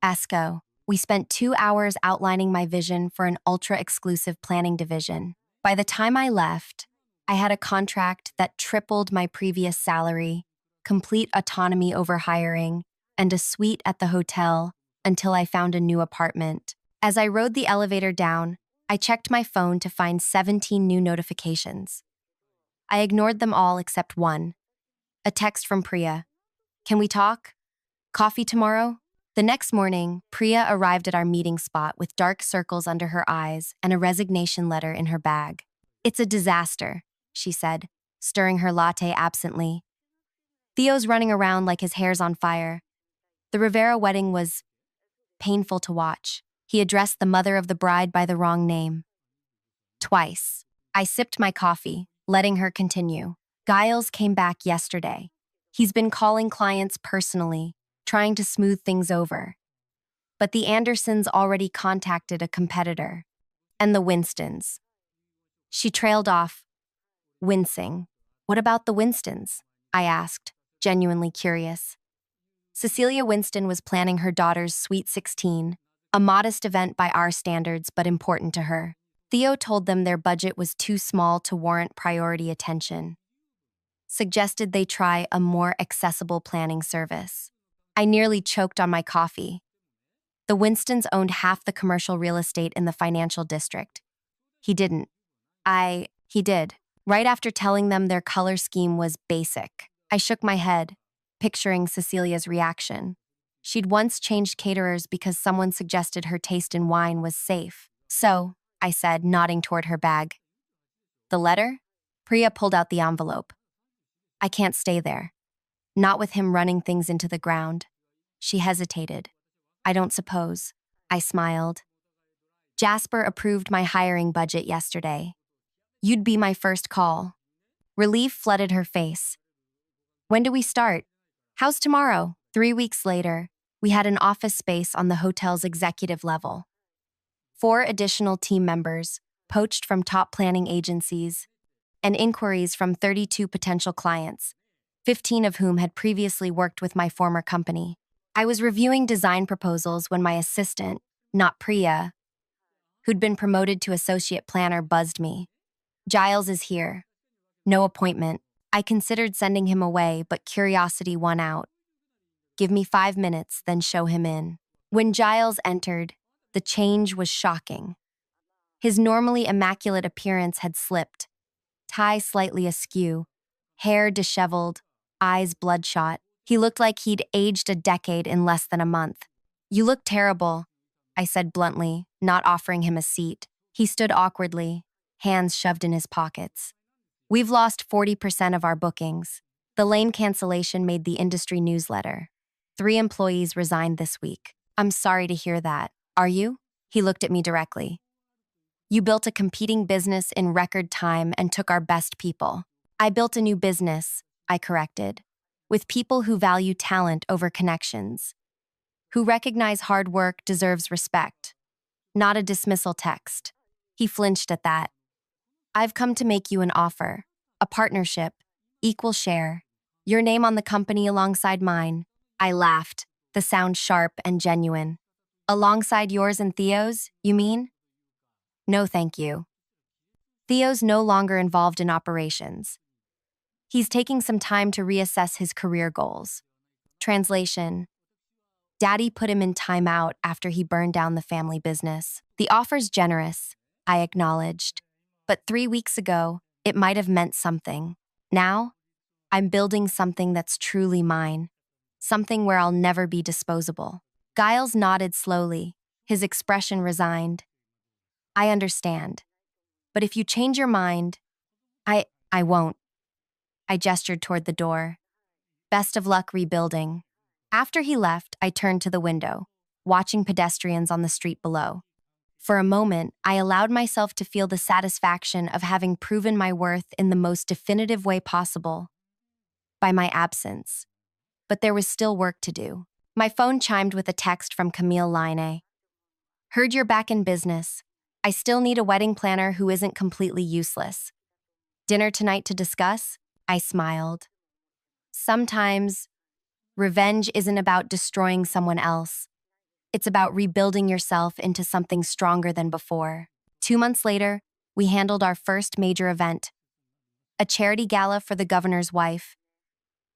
A: Esco. We spent 2 hours outlining my vision for an ultra-exclusive planning division. By the time I left, I had a contract that tripled my previous salary, complete autonomy over hiring, and a suite at the hotel until I found a new apartment. As I rode the elevator down, I checked my phone to find 17 new notifications. I ignored them all except one. A text from Priya. Can we talk? Coffee tomorrow? The next morning, Priya arrived at our meeting spot with dark circles under her eyes and a resignation letter in her bag. It's a disaster, she said, stirring her latte absently. Theo's running around like his hair's on fire. The Rivera wedding was painful to watch. He addressed the mother of the bride by the wrong name. Twice. I sipped my coffee, letting her continue. Giles came back yesterday. He's been calling clients personally, trying to smooth things over. But the Andersons already contacted a competitor. And the Winstons. She trailed off, wincing. What about the Winstons? I asked, genuinely curious. Cecilia Winston was planning her daughter's Sweet 16, a modest event by our standards but important to her. Theo told them their budget was too small to warrant priority attention. Suggested they try a more accessible planning service. I nearly choked on my coffee. The Winstons owned half the commercial real estate in the financial district. He didn't. He did. Right after telling them their color scheme was basic. I shook my head, picturing Cecilia's reaction. She'd once changed caterers because someone suggested her taste in wine was safe. So, I said, nodding toward her bag. The letter? Priya pulled out the envelope. I can't stay there. Not with him running things into the ground. She hesitated. I don't suppose. I smiled. Jasper approved my hiring budget yesterday. You'd be my first call. Relief flooded her face. When do we start? How's tomorrow? 3 weeks later, we had an office space on the hotel's executive level. 4 additional team members, poached from top planning agencies, and inquiries from 32 potential clients, 15 of whom had previously worked with my former company. I was reviewing design proposals when my assistant, not Priya, who'd been promoted to associate planner, buzzed me. Giles is here. No appointment. I considered sending him away, but curiosity won out. Give me 5 minutes, then show him in. When Giles entered, the change was shocking. His normally immaculate appearance had slipped, tie slightly askew, hair disheveled, eyes bloodshot. He looked like he'd aged a decade in less than a month. You look terrible, I said bluntly, not offering him a seat. He stood awkwardly, hands shoved in his pockets. We've lost 40% of our bookings. The lame cancellation made the industry newsletter. 3 employees resigned this week. I'm sorry to hear that. Are you? He looked at me directly. You built a competing business in record time and took our best people. I built a new business, I corrected, with people who value talent over connections, who recognize hard work deserves respect, not a dismissal text. He flinched at that. I've come to make you an offer, a partnership, equal share, your name on the company alongside mine. I laughed, the sound sharp and genuine. Alongside yours and Theo's, you mean? No, thank you. Theo's no longer involved in operations. He's taking some time to reassess his career goals. Translation: Daddy put him in timeout after he burned down the family business. The offer's generous, I acknowledged. But 3 weeks ago, it might have meant something. Now, I'm building something that's truly mine. Something where I'll never be disposable. Giles nodded slowly, his expression resigned. I understand. But if you change your mind, I won't. I gestured toward the door. Best of luck rebuilding. After he left, I turned to the window, watching pedestrians on the street below. For a moment, I allowed myself to feel the satisfaction of having proven my worth in the most definitive way possible, by my absence. But there was still work to do. My phone chimed with a text from Camille Line. Heard you're back in business. I still need a wedding planner who isn't completely useless. Dinner tonight to discuss? I smiled. Sometimes, revenge isn't about destroying someone else. It's about rebuilding yourself into something stronger than before. 2 months later, we handled our first major event, a charity gala for the governor's wife,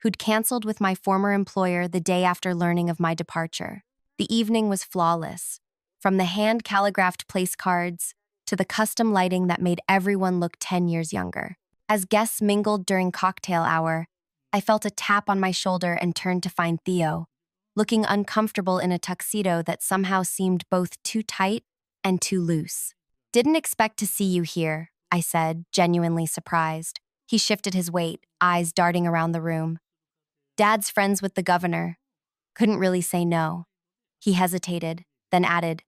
A: who'd canceled with my former employer the day after learning of my departure. The evening was flawless, from the hand-calligraphed place cards to the custom lighting that made everyone look 10 years younger. As guests mingled during cocktail hour, I felt a tap on my shoulder and turned to find Theo, looking uncomfortable in a tuxedo that somehow seemed both too tight and too loose. Didn't expect to see you here, I said, genuinely surprised. He shifted his weight, eyes darting around the room. Dad's friends with the governor. Couldn't really say no. He hesitated, then added,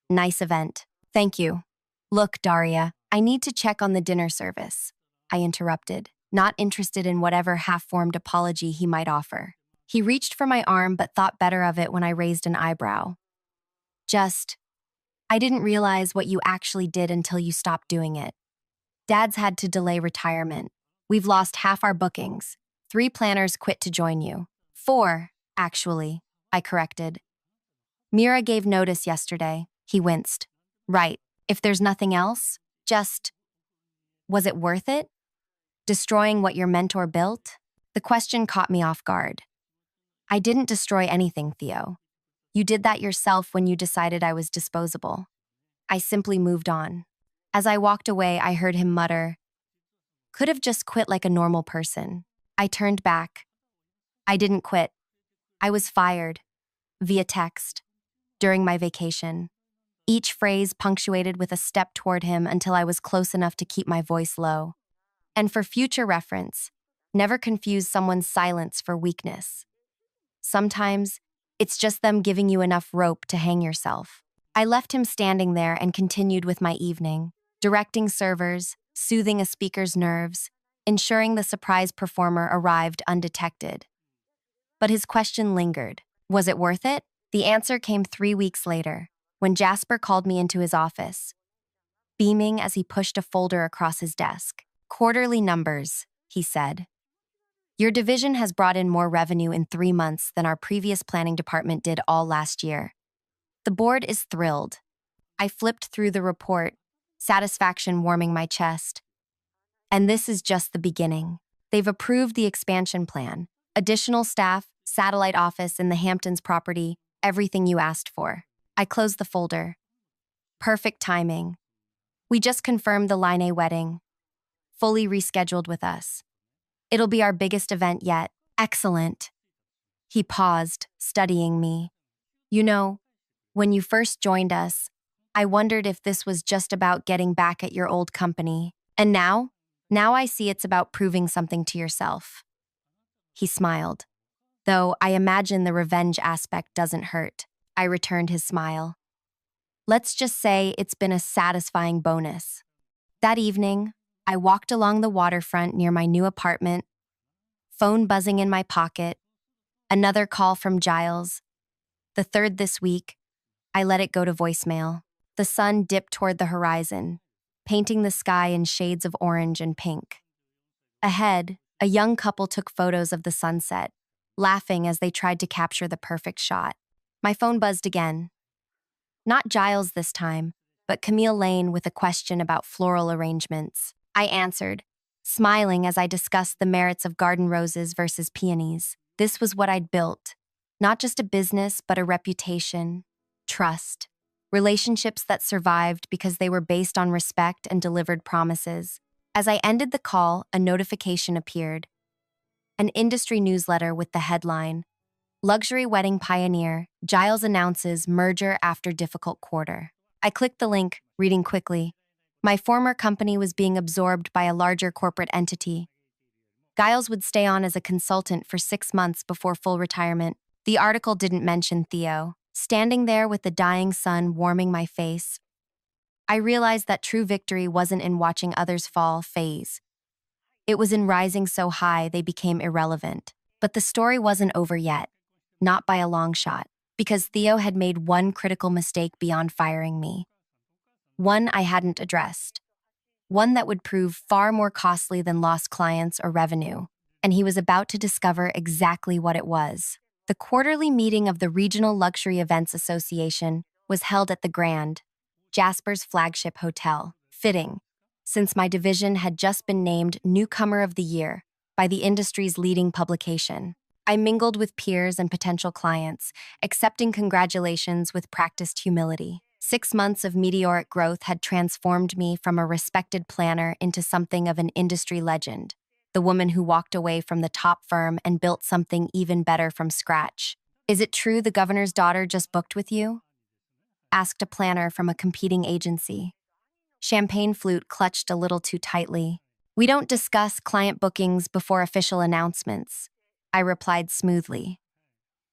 A: Nice event. Thank you. Look, Daria, I need to check on the dinner service. I interrupted, not interested in whatever half-formed apology he might offer. He reached for my arm but thought better of it when I raised an eyebrow. I didn't realize what you actually did until you stopped doing it. Dad's had to delay retirement. We've lost half our bookings. 3 planners quit to join you. 4, actually, I corrected. Mira gave notice yesterday. He winced. Right. If there's nothing else, was it worth it? Destroying what your mentor built? The question caught me off guard. I didn't destroy anything, Theo. You did that yourself when you decided I was disposable. I simply moved on. As I walked away, I heard him mutter, Could have just quit like a normal person. I turned back. I didn't quit. I was fired, via text, during my vacation. Each phrase punctuated with a step toward him until I was close enough to keep my voice low. And for future reference, never confuse someone's silence for weakness. Sometimes, It's just them giving you enough rope to hang yourself. I left him standing there and continued with my evening, directing servers, soothing a speaker's nerves, ensuring the surprise performer arrived undetected. But his question lingered. Was it worth it? The answer came 3 weeks later, when Jasper called me into his office, beaming as he pushed a folder across his desk. Quarterly numbers, he said. Your division has brought in more revenue in 3 months than our previous planning department did all last year. The board is thrilled. I flipped through the report, satisfaction warming my chest. And this is just the beginning. They've approved the expansion plan. Additional staff, satellite office in the Hamptons property, everything you asked for. I closed the folder. Perfect timing. We just confirmed the Line A wedding. Fully rescheduled with us. It'll be our biggest event yet. Excellent. He paused, studying me. You know, when you first joined us, I wondered if this was just about getting back at your old company. And now? Now I see it's about proving something to yourself. He smiled. Though I imagine the revenge aspect doesn't hurt. I returned his smile. Let's just say it's been a satisfying bonus. That evening, I walked along the waterfront near my new apartment, phone buzzing in my pocket, another call from Giles. The third this week. I let it go to voicemail. The sun dipped toward the horizon, painting the sky in shades of orange and pink. Ahead, a young couple took photos of the sunset, laughing as they tried to capture the perfect shot. My phone buzzed again. Not Giles this time, but Camille Lane with a question about floral arrangements. I answered, smiling as I discussed the merits of garden roses versus peonies. This was what I'd built. Not just a business, but a reputation, trust, relationships that survived because they were based on respect and delivered promises. As I ended the call, a notification appeared. An industry newsletter with the headline, Luxury Wedding Pioneer, Giles announces merger after difficult quarter. I clicked the link, reading quickly. My former company was being absorbed by a larger corporate entity. Giles would stay on as a consultant for 6 months before full retirement. The article didn't mention Theo. Standing there with the dying sun warming my face, I realized that true victory wasn't in watching others fall phase. It was in rising so high they became irrelevant. But the story wasn't over yet. Not by a long shot. Because Theo had made one critical mistake beyond firing me. One I hadn't addressed. One that would prove far more costly than lost clients or revenue. And he was about to discover exactly what it was. The quarterly meeting of the Regional Luxury Events Association was held at the Grand, Jasper's flagship hotel. Fitting, since my division had just been named Newcomer of the Year by the industry's leading publication. I mingled with peers and potential clients, accepting congratulations with practiced humility. 6 months of meteoric growth had transformed me from a respected planner into something of an industry legend, the woman who walked away from the top firm and built something even better from scratch. Is it true the governor's daughter just booked with you? Asked a planner from a competing agency. Champagne flute clutched a little too tightly. We don't discuss client bookings before official announcements, I replied smoothly.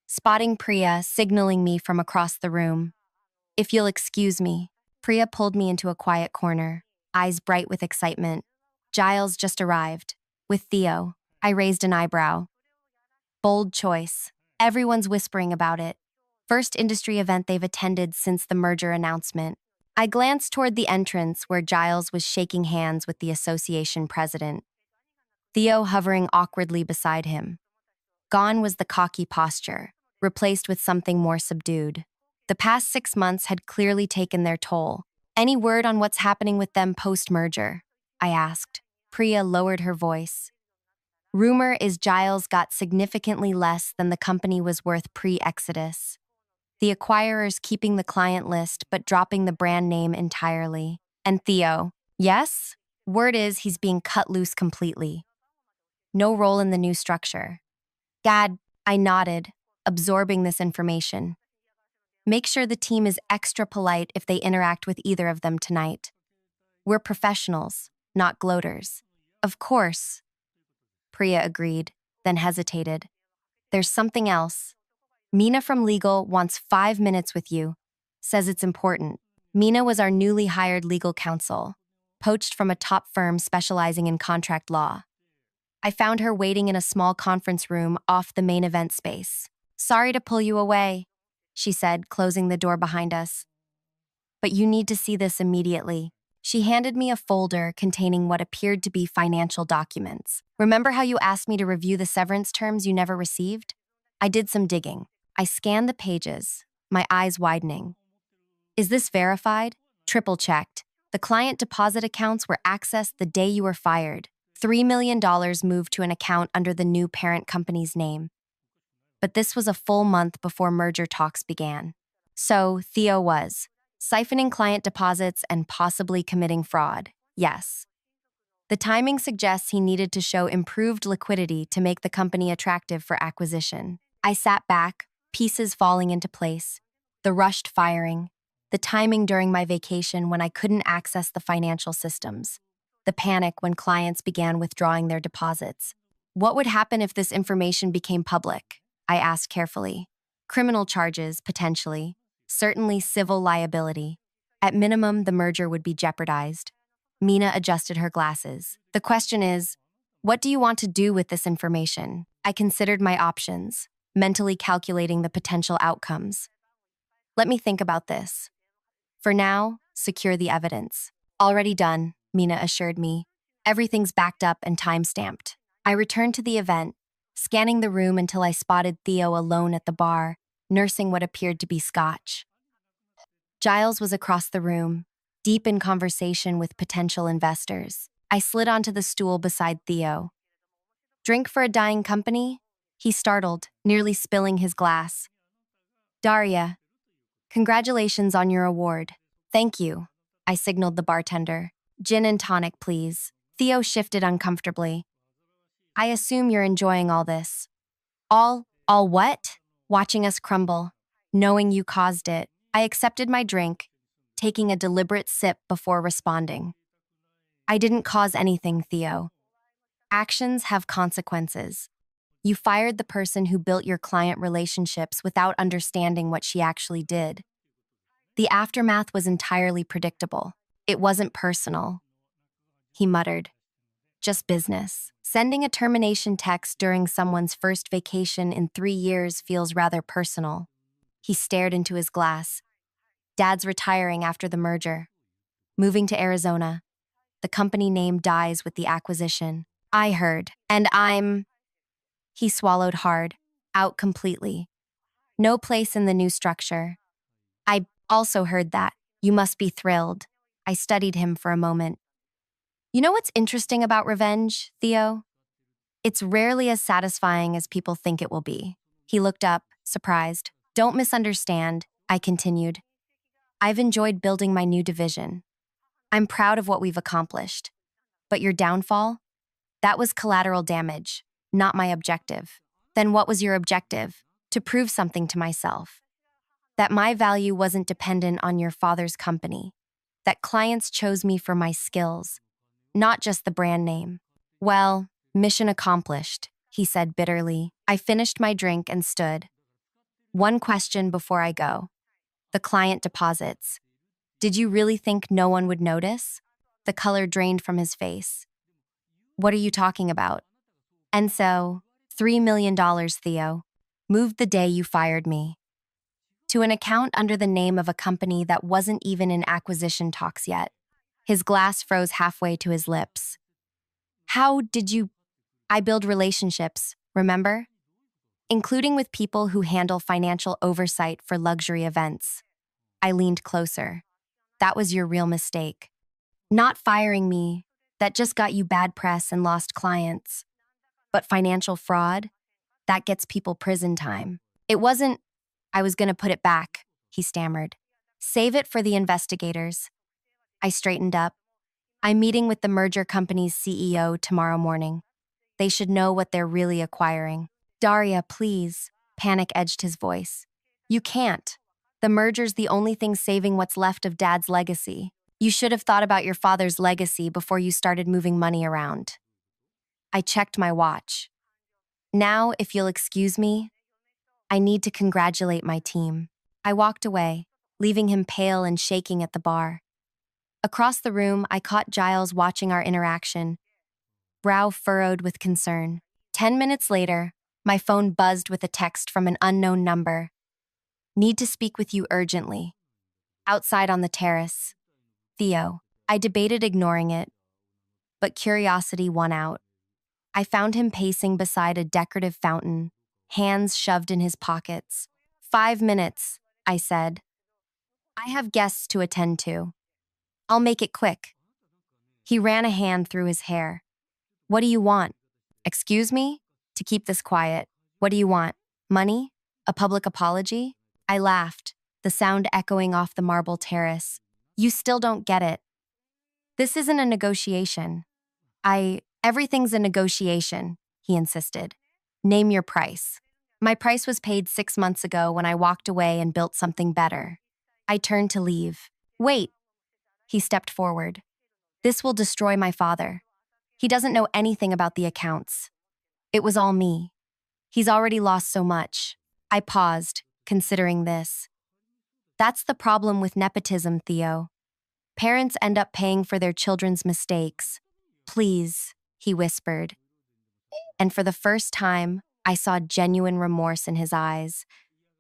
A: Spotting Priya signaling me from across the room. If you'll excuse me, Priya pulled me into a quiet corner, eyes bright with excitement. Giles just arrived. With Theo, I raised an eyebrow. Bold choice. Everyone's whispering about it. First industry event they've attended since the merger announcement. I glanced toward the entrance where Giles was shaking hands with the association president, Theo hovering awkwardly beside him. Gone was the cocky posture, replaced with something more subdued. The past 6 months had clearly taken their toll. Any word on what's happening with them post-merger? I asked. Priya lowered her voice. Rumor is Giles got significantly less than the company was worth pre-Exodus. The acquirers keeping the client list but dropping the brand name entirely. And Theo, yes? Word is he's being cut loose completely. No role in the new structure. Gad, I nodded, absorbing this information. Make sure the team is extra polite if they interact with either of them tonight. We're professionals, not gloaters. Of course, Priya agreed, then hesitated. There's something else. Mina from legal wants 5 minutes with you, says it's important. Mina was our newly hired legal counsel, poached from a top firm specializing in contract law. I found her waiting in a small conference room off the main event space. Sorry to pull you away, she said, closing the door behind us. But you need to see this immediately. She handed me a folder containing what appeared to be financial documents. Remember how you asked me to review the severance terms you never received? I did some digging. I scanned the pages, my eyes widening. Is this verified? Triple checked. The client deposit accounts were accessed the day you were fired. $3 million moved to an account under the new parent company's name. But this was a full month before merger talks began. So, Theo was siphoning client deposits and possibly committing fraud. Yes. The timing suggests he needed to show improved liquidity to make the company attractive for acquisition. I sat back, pieces falling into place, the rushed firing, the timing during my vacation when I couldn't access the financial systems, the panic when clients began withdrawing their deposits. What would happen if this information became public? I asked carefully. Criminal charges, potentially. Certainly civil liability. At minimum, the merger would be jeopardized. Mina adjusted her glasses. The question is, what do you want to do with this information? I considered my options, mentally calculating the potential outcomes. Let me think about this. For now, secure the evidence. Already done, Mina assured me. Everything's backed up and time-stamped. I returned to the event, scanning the room until I spotted Theo alone at the bar, nursing what appeared to be scotch. Giles was across the room, deep in conversation with potential investors. I slid onto the stool beside Theo. Drink for a dying company? He startled, nearly spilling his glass. Daria, congratulations on your award. Thank you, I signaled the bartender. Gin and tonic, please. Theo shifted uncomfortably. I assume you're enjoying all this. All what? Watching us crumble, knowing you caused it. I accepted my drink, taking a deliberate sip before responding. I didn't cause anything, Theo. Actions have consequences. You fired the person who built your client relationships without understanding what she actually did. The aftermath was entirely predictable. It wasn't personal. He muttered. Just business. Sending a termination text during someone's first vacation in 3 years feels rather personal. He stared into his glass. Dad's retiring after the merger. Moving to Arizona. The company name dies with the acquisition. I heard, and He swallowed hard, out completely. No place in the new structure. I also heard that. You must be thrilled. I studied him for a moment. You know what's interesting about revenge, Theo? It's rarely as satisfying as people think it will be. He looked up, surprised. Don't misunderstand, I continued. I've enjoyed building my new division. I'm proud of what we've accomplished. But your downfall? That was collateral damage, not my objective. Then what was your objective? To prove something to myself. That my value wasn't dependent on your father's company. That clients chose me for my skills, not just the brand name. Well, mission accomplished, he said bitterly. I finished my drink and stood. One question before I go. The client deposits. Did you really think no one would notice? The color drained from his face. What are you talking about? And so, $3 million, Theo, moved the day you fired me. To an account under the name of a company that wasn't even in acquisition talks yet. His glass froze halfway to his lips. How did you... I build relationships, remember? Including with people who handle financial oversight for luxury events. I leaned closer. That was your real mistake. Not firing me, that just got you bad press and lost clients. But financial fraud, that gets people prison time. It wasn't, I was gonna put it back, he stammered. Save it for the investigators. I straightened up. I'm meeting with the merger company's CEO tomorrow morning. They should know what they're really acquiring. Daria, please, panic edged his voice. You can't. The merger's the only thing saving what's left of Dad's legacy. You should have thought about your father's legacy before you started moving money around. I checked my watch. Now, if you'll excuse me, I need to congratulate my team. I walked away, leaving him pale and shaking at the bar. Across the room, I caught Giles watching our interaction, brow furrowed with concern. 10 minutes later, my phone buzzed with a text from an unknown number. Need to speak with you urgently. Outside on the terrace. Theo. I debated ignoring it, but curiosity won out. I found him pacing beside a decorative fountain, hands shoved in his pockets. 5 minutes, I said. I have guests to attend to. I'll make it quick. He ran a hand through his hair. What do you want? Excuse me? To keep this quiet. What do you want? Money? A public apology? I laughed, the sound echoing off the marble terrace. You still don't get it. This isn't a negotiation. Everything's a negotiation, he insisted. Name your price. My price was paid 6 months ago when I walked away and built something better. I turned to leave. Wait. He stepped forward. This will destroy my father. He doesn't know anything about the accounts. It was all me. He's already lost so much. I paused, considering this. That's the problem with nepotism, Theo. Parents end up paying for their children's mistakes. Please, he whispered. And for the first time, I saw genuine remorse in his eyes.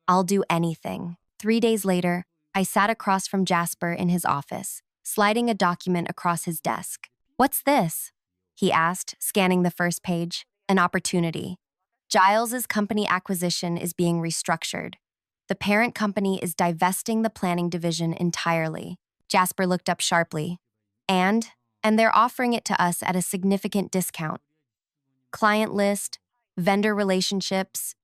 A: I'll do anything. 3 days later, I sat across from Jasper in his office, sliding a document across his desk. What's this? He asked, scanning the first page. An opportunity. Giles's company acquisition is being restructured. The parent company is divesting the planning division entirely. Jasper looked up sharply. And they're offering it to us at a significant discount. Client list, vendor relationships,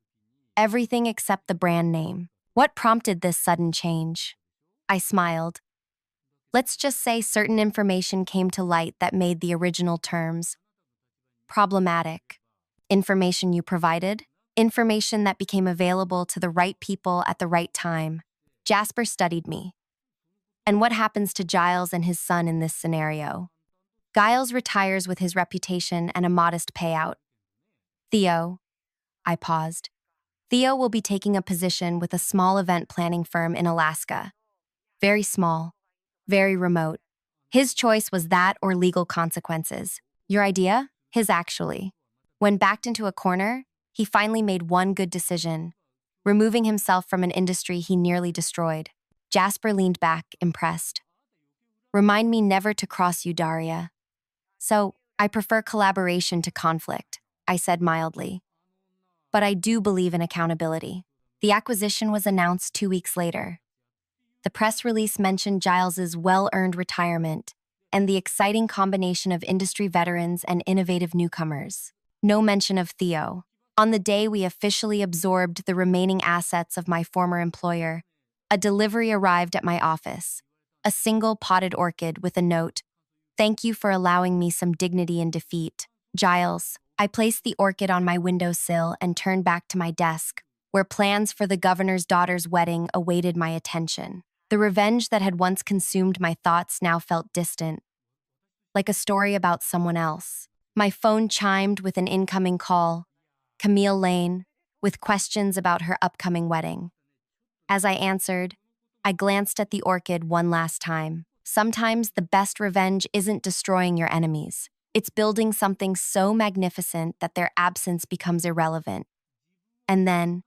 A: everything except the brand name. What prompted this sudden change? I smiled. Let's just say certain information came to light that made the original terms problematic. Information you provided, information that became available to the right people at the right time. Jasper studied me. And what happens to Giles and his son in this scenario? Giles retires with his reputation and a modest payout. Theo, I paused. Theo will be taking a position with a small event planning firm in Alaska. Very small, very remote. His choice was that or legal consequences. Your idea? His actually. When backed into a corner, he finally made one good decision, removing himself from an industry he nearly destroyed. Jasper leaned back, impressed. Remind me never to cross you, Daria. So, I prefer collaboration to conflict, I said mildly. But I do believe in accountability. The acquisition was announced 2 weeks later. The press release mentioned Giles's well-earned retirement and the exciting combination of industry veterans and innovative newcomers. No mention of Theo. On the day we officially absorbed the remaining assets of my former employer, a delivery arrived at my office. A single potted orchid with a note, "Thank you for allowing me some dignity in defeat, Giles." I placed the orchid on my windowsill and turned back to my desk, where plans for the governor's daughter's wedding awaited my attention. The revenge that had once consumed my thoughts now felt distant, like a story about someone else. My phone chimed with an incoming call, Camille Lane, with questions about her upcoming wedding. As I answered, I glanced at the orchid one last time. Sometimes the best revenge isn't destroying your enemies. It's building something so magnificent that their absence becomes irrelevant. And then,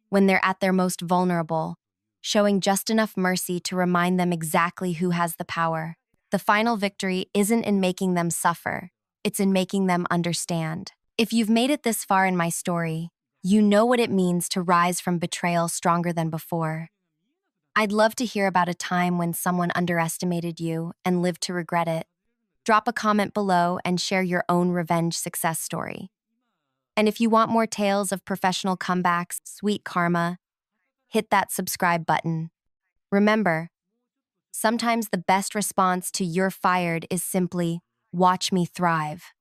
A: when they're at their most vulnerable, showing just enough mercy to remind them exactly who has the power. The final victory isn't in making them suffer, it's in making them understand. If you've made it this far in my story, you know what it means to rise from betrayal stronger than before. I'd love to hear about a time when someone underestimated you and lived to regret it. Drop a comment below and share your own revenge success story. And if you want more tales of professional comebacks, sweet karma, hit that subscribe button. Remember, sometimes the best response to "you're fired" is simply, "watch me thrive."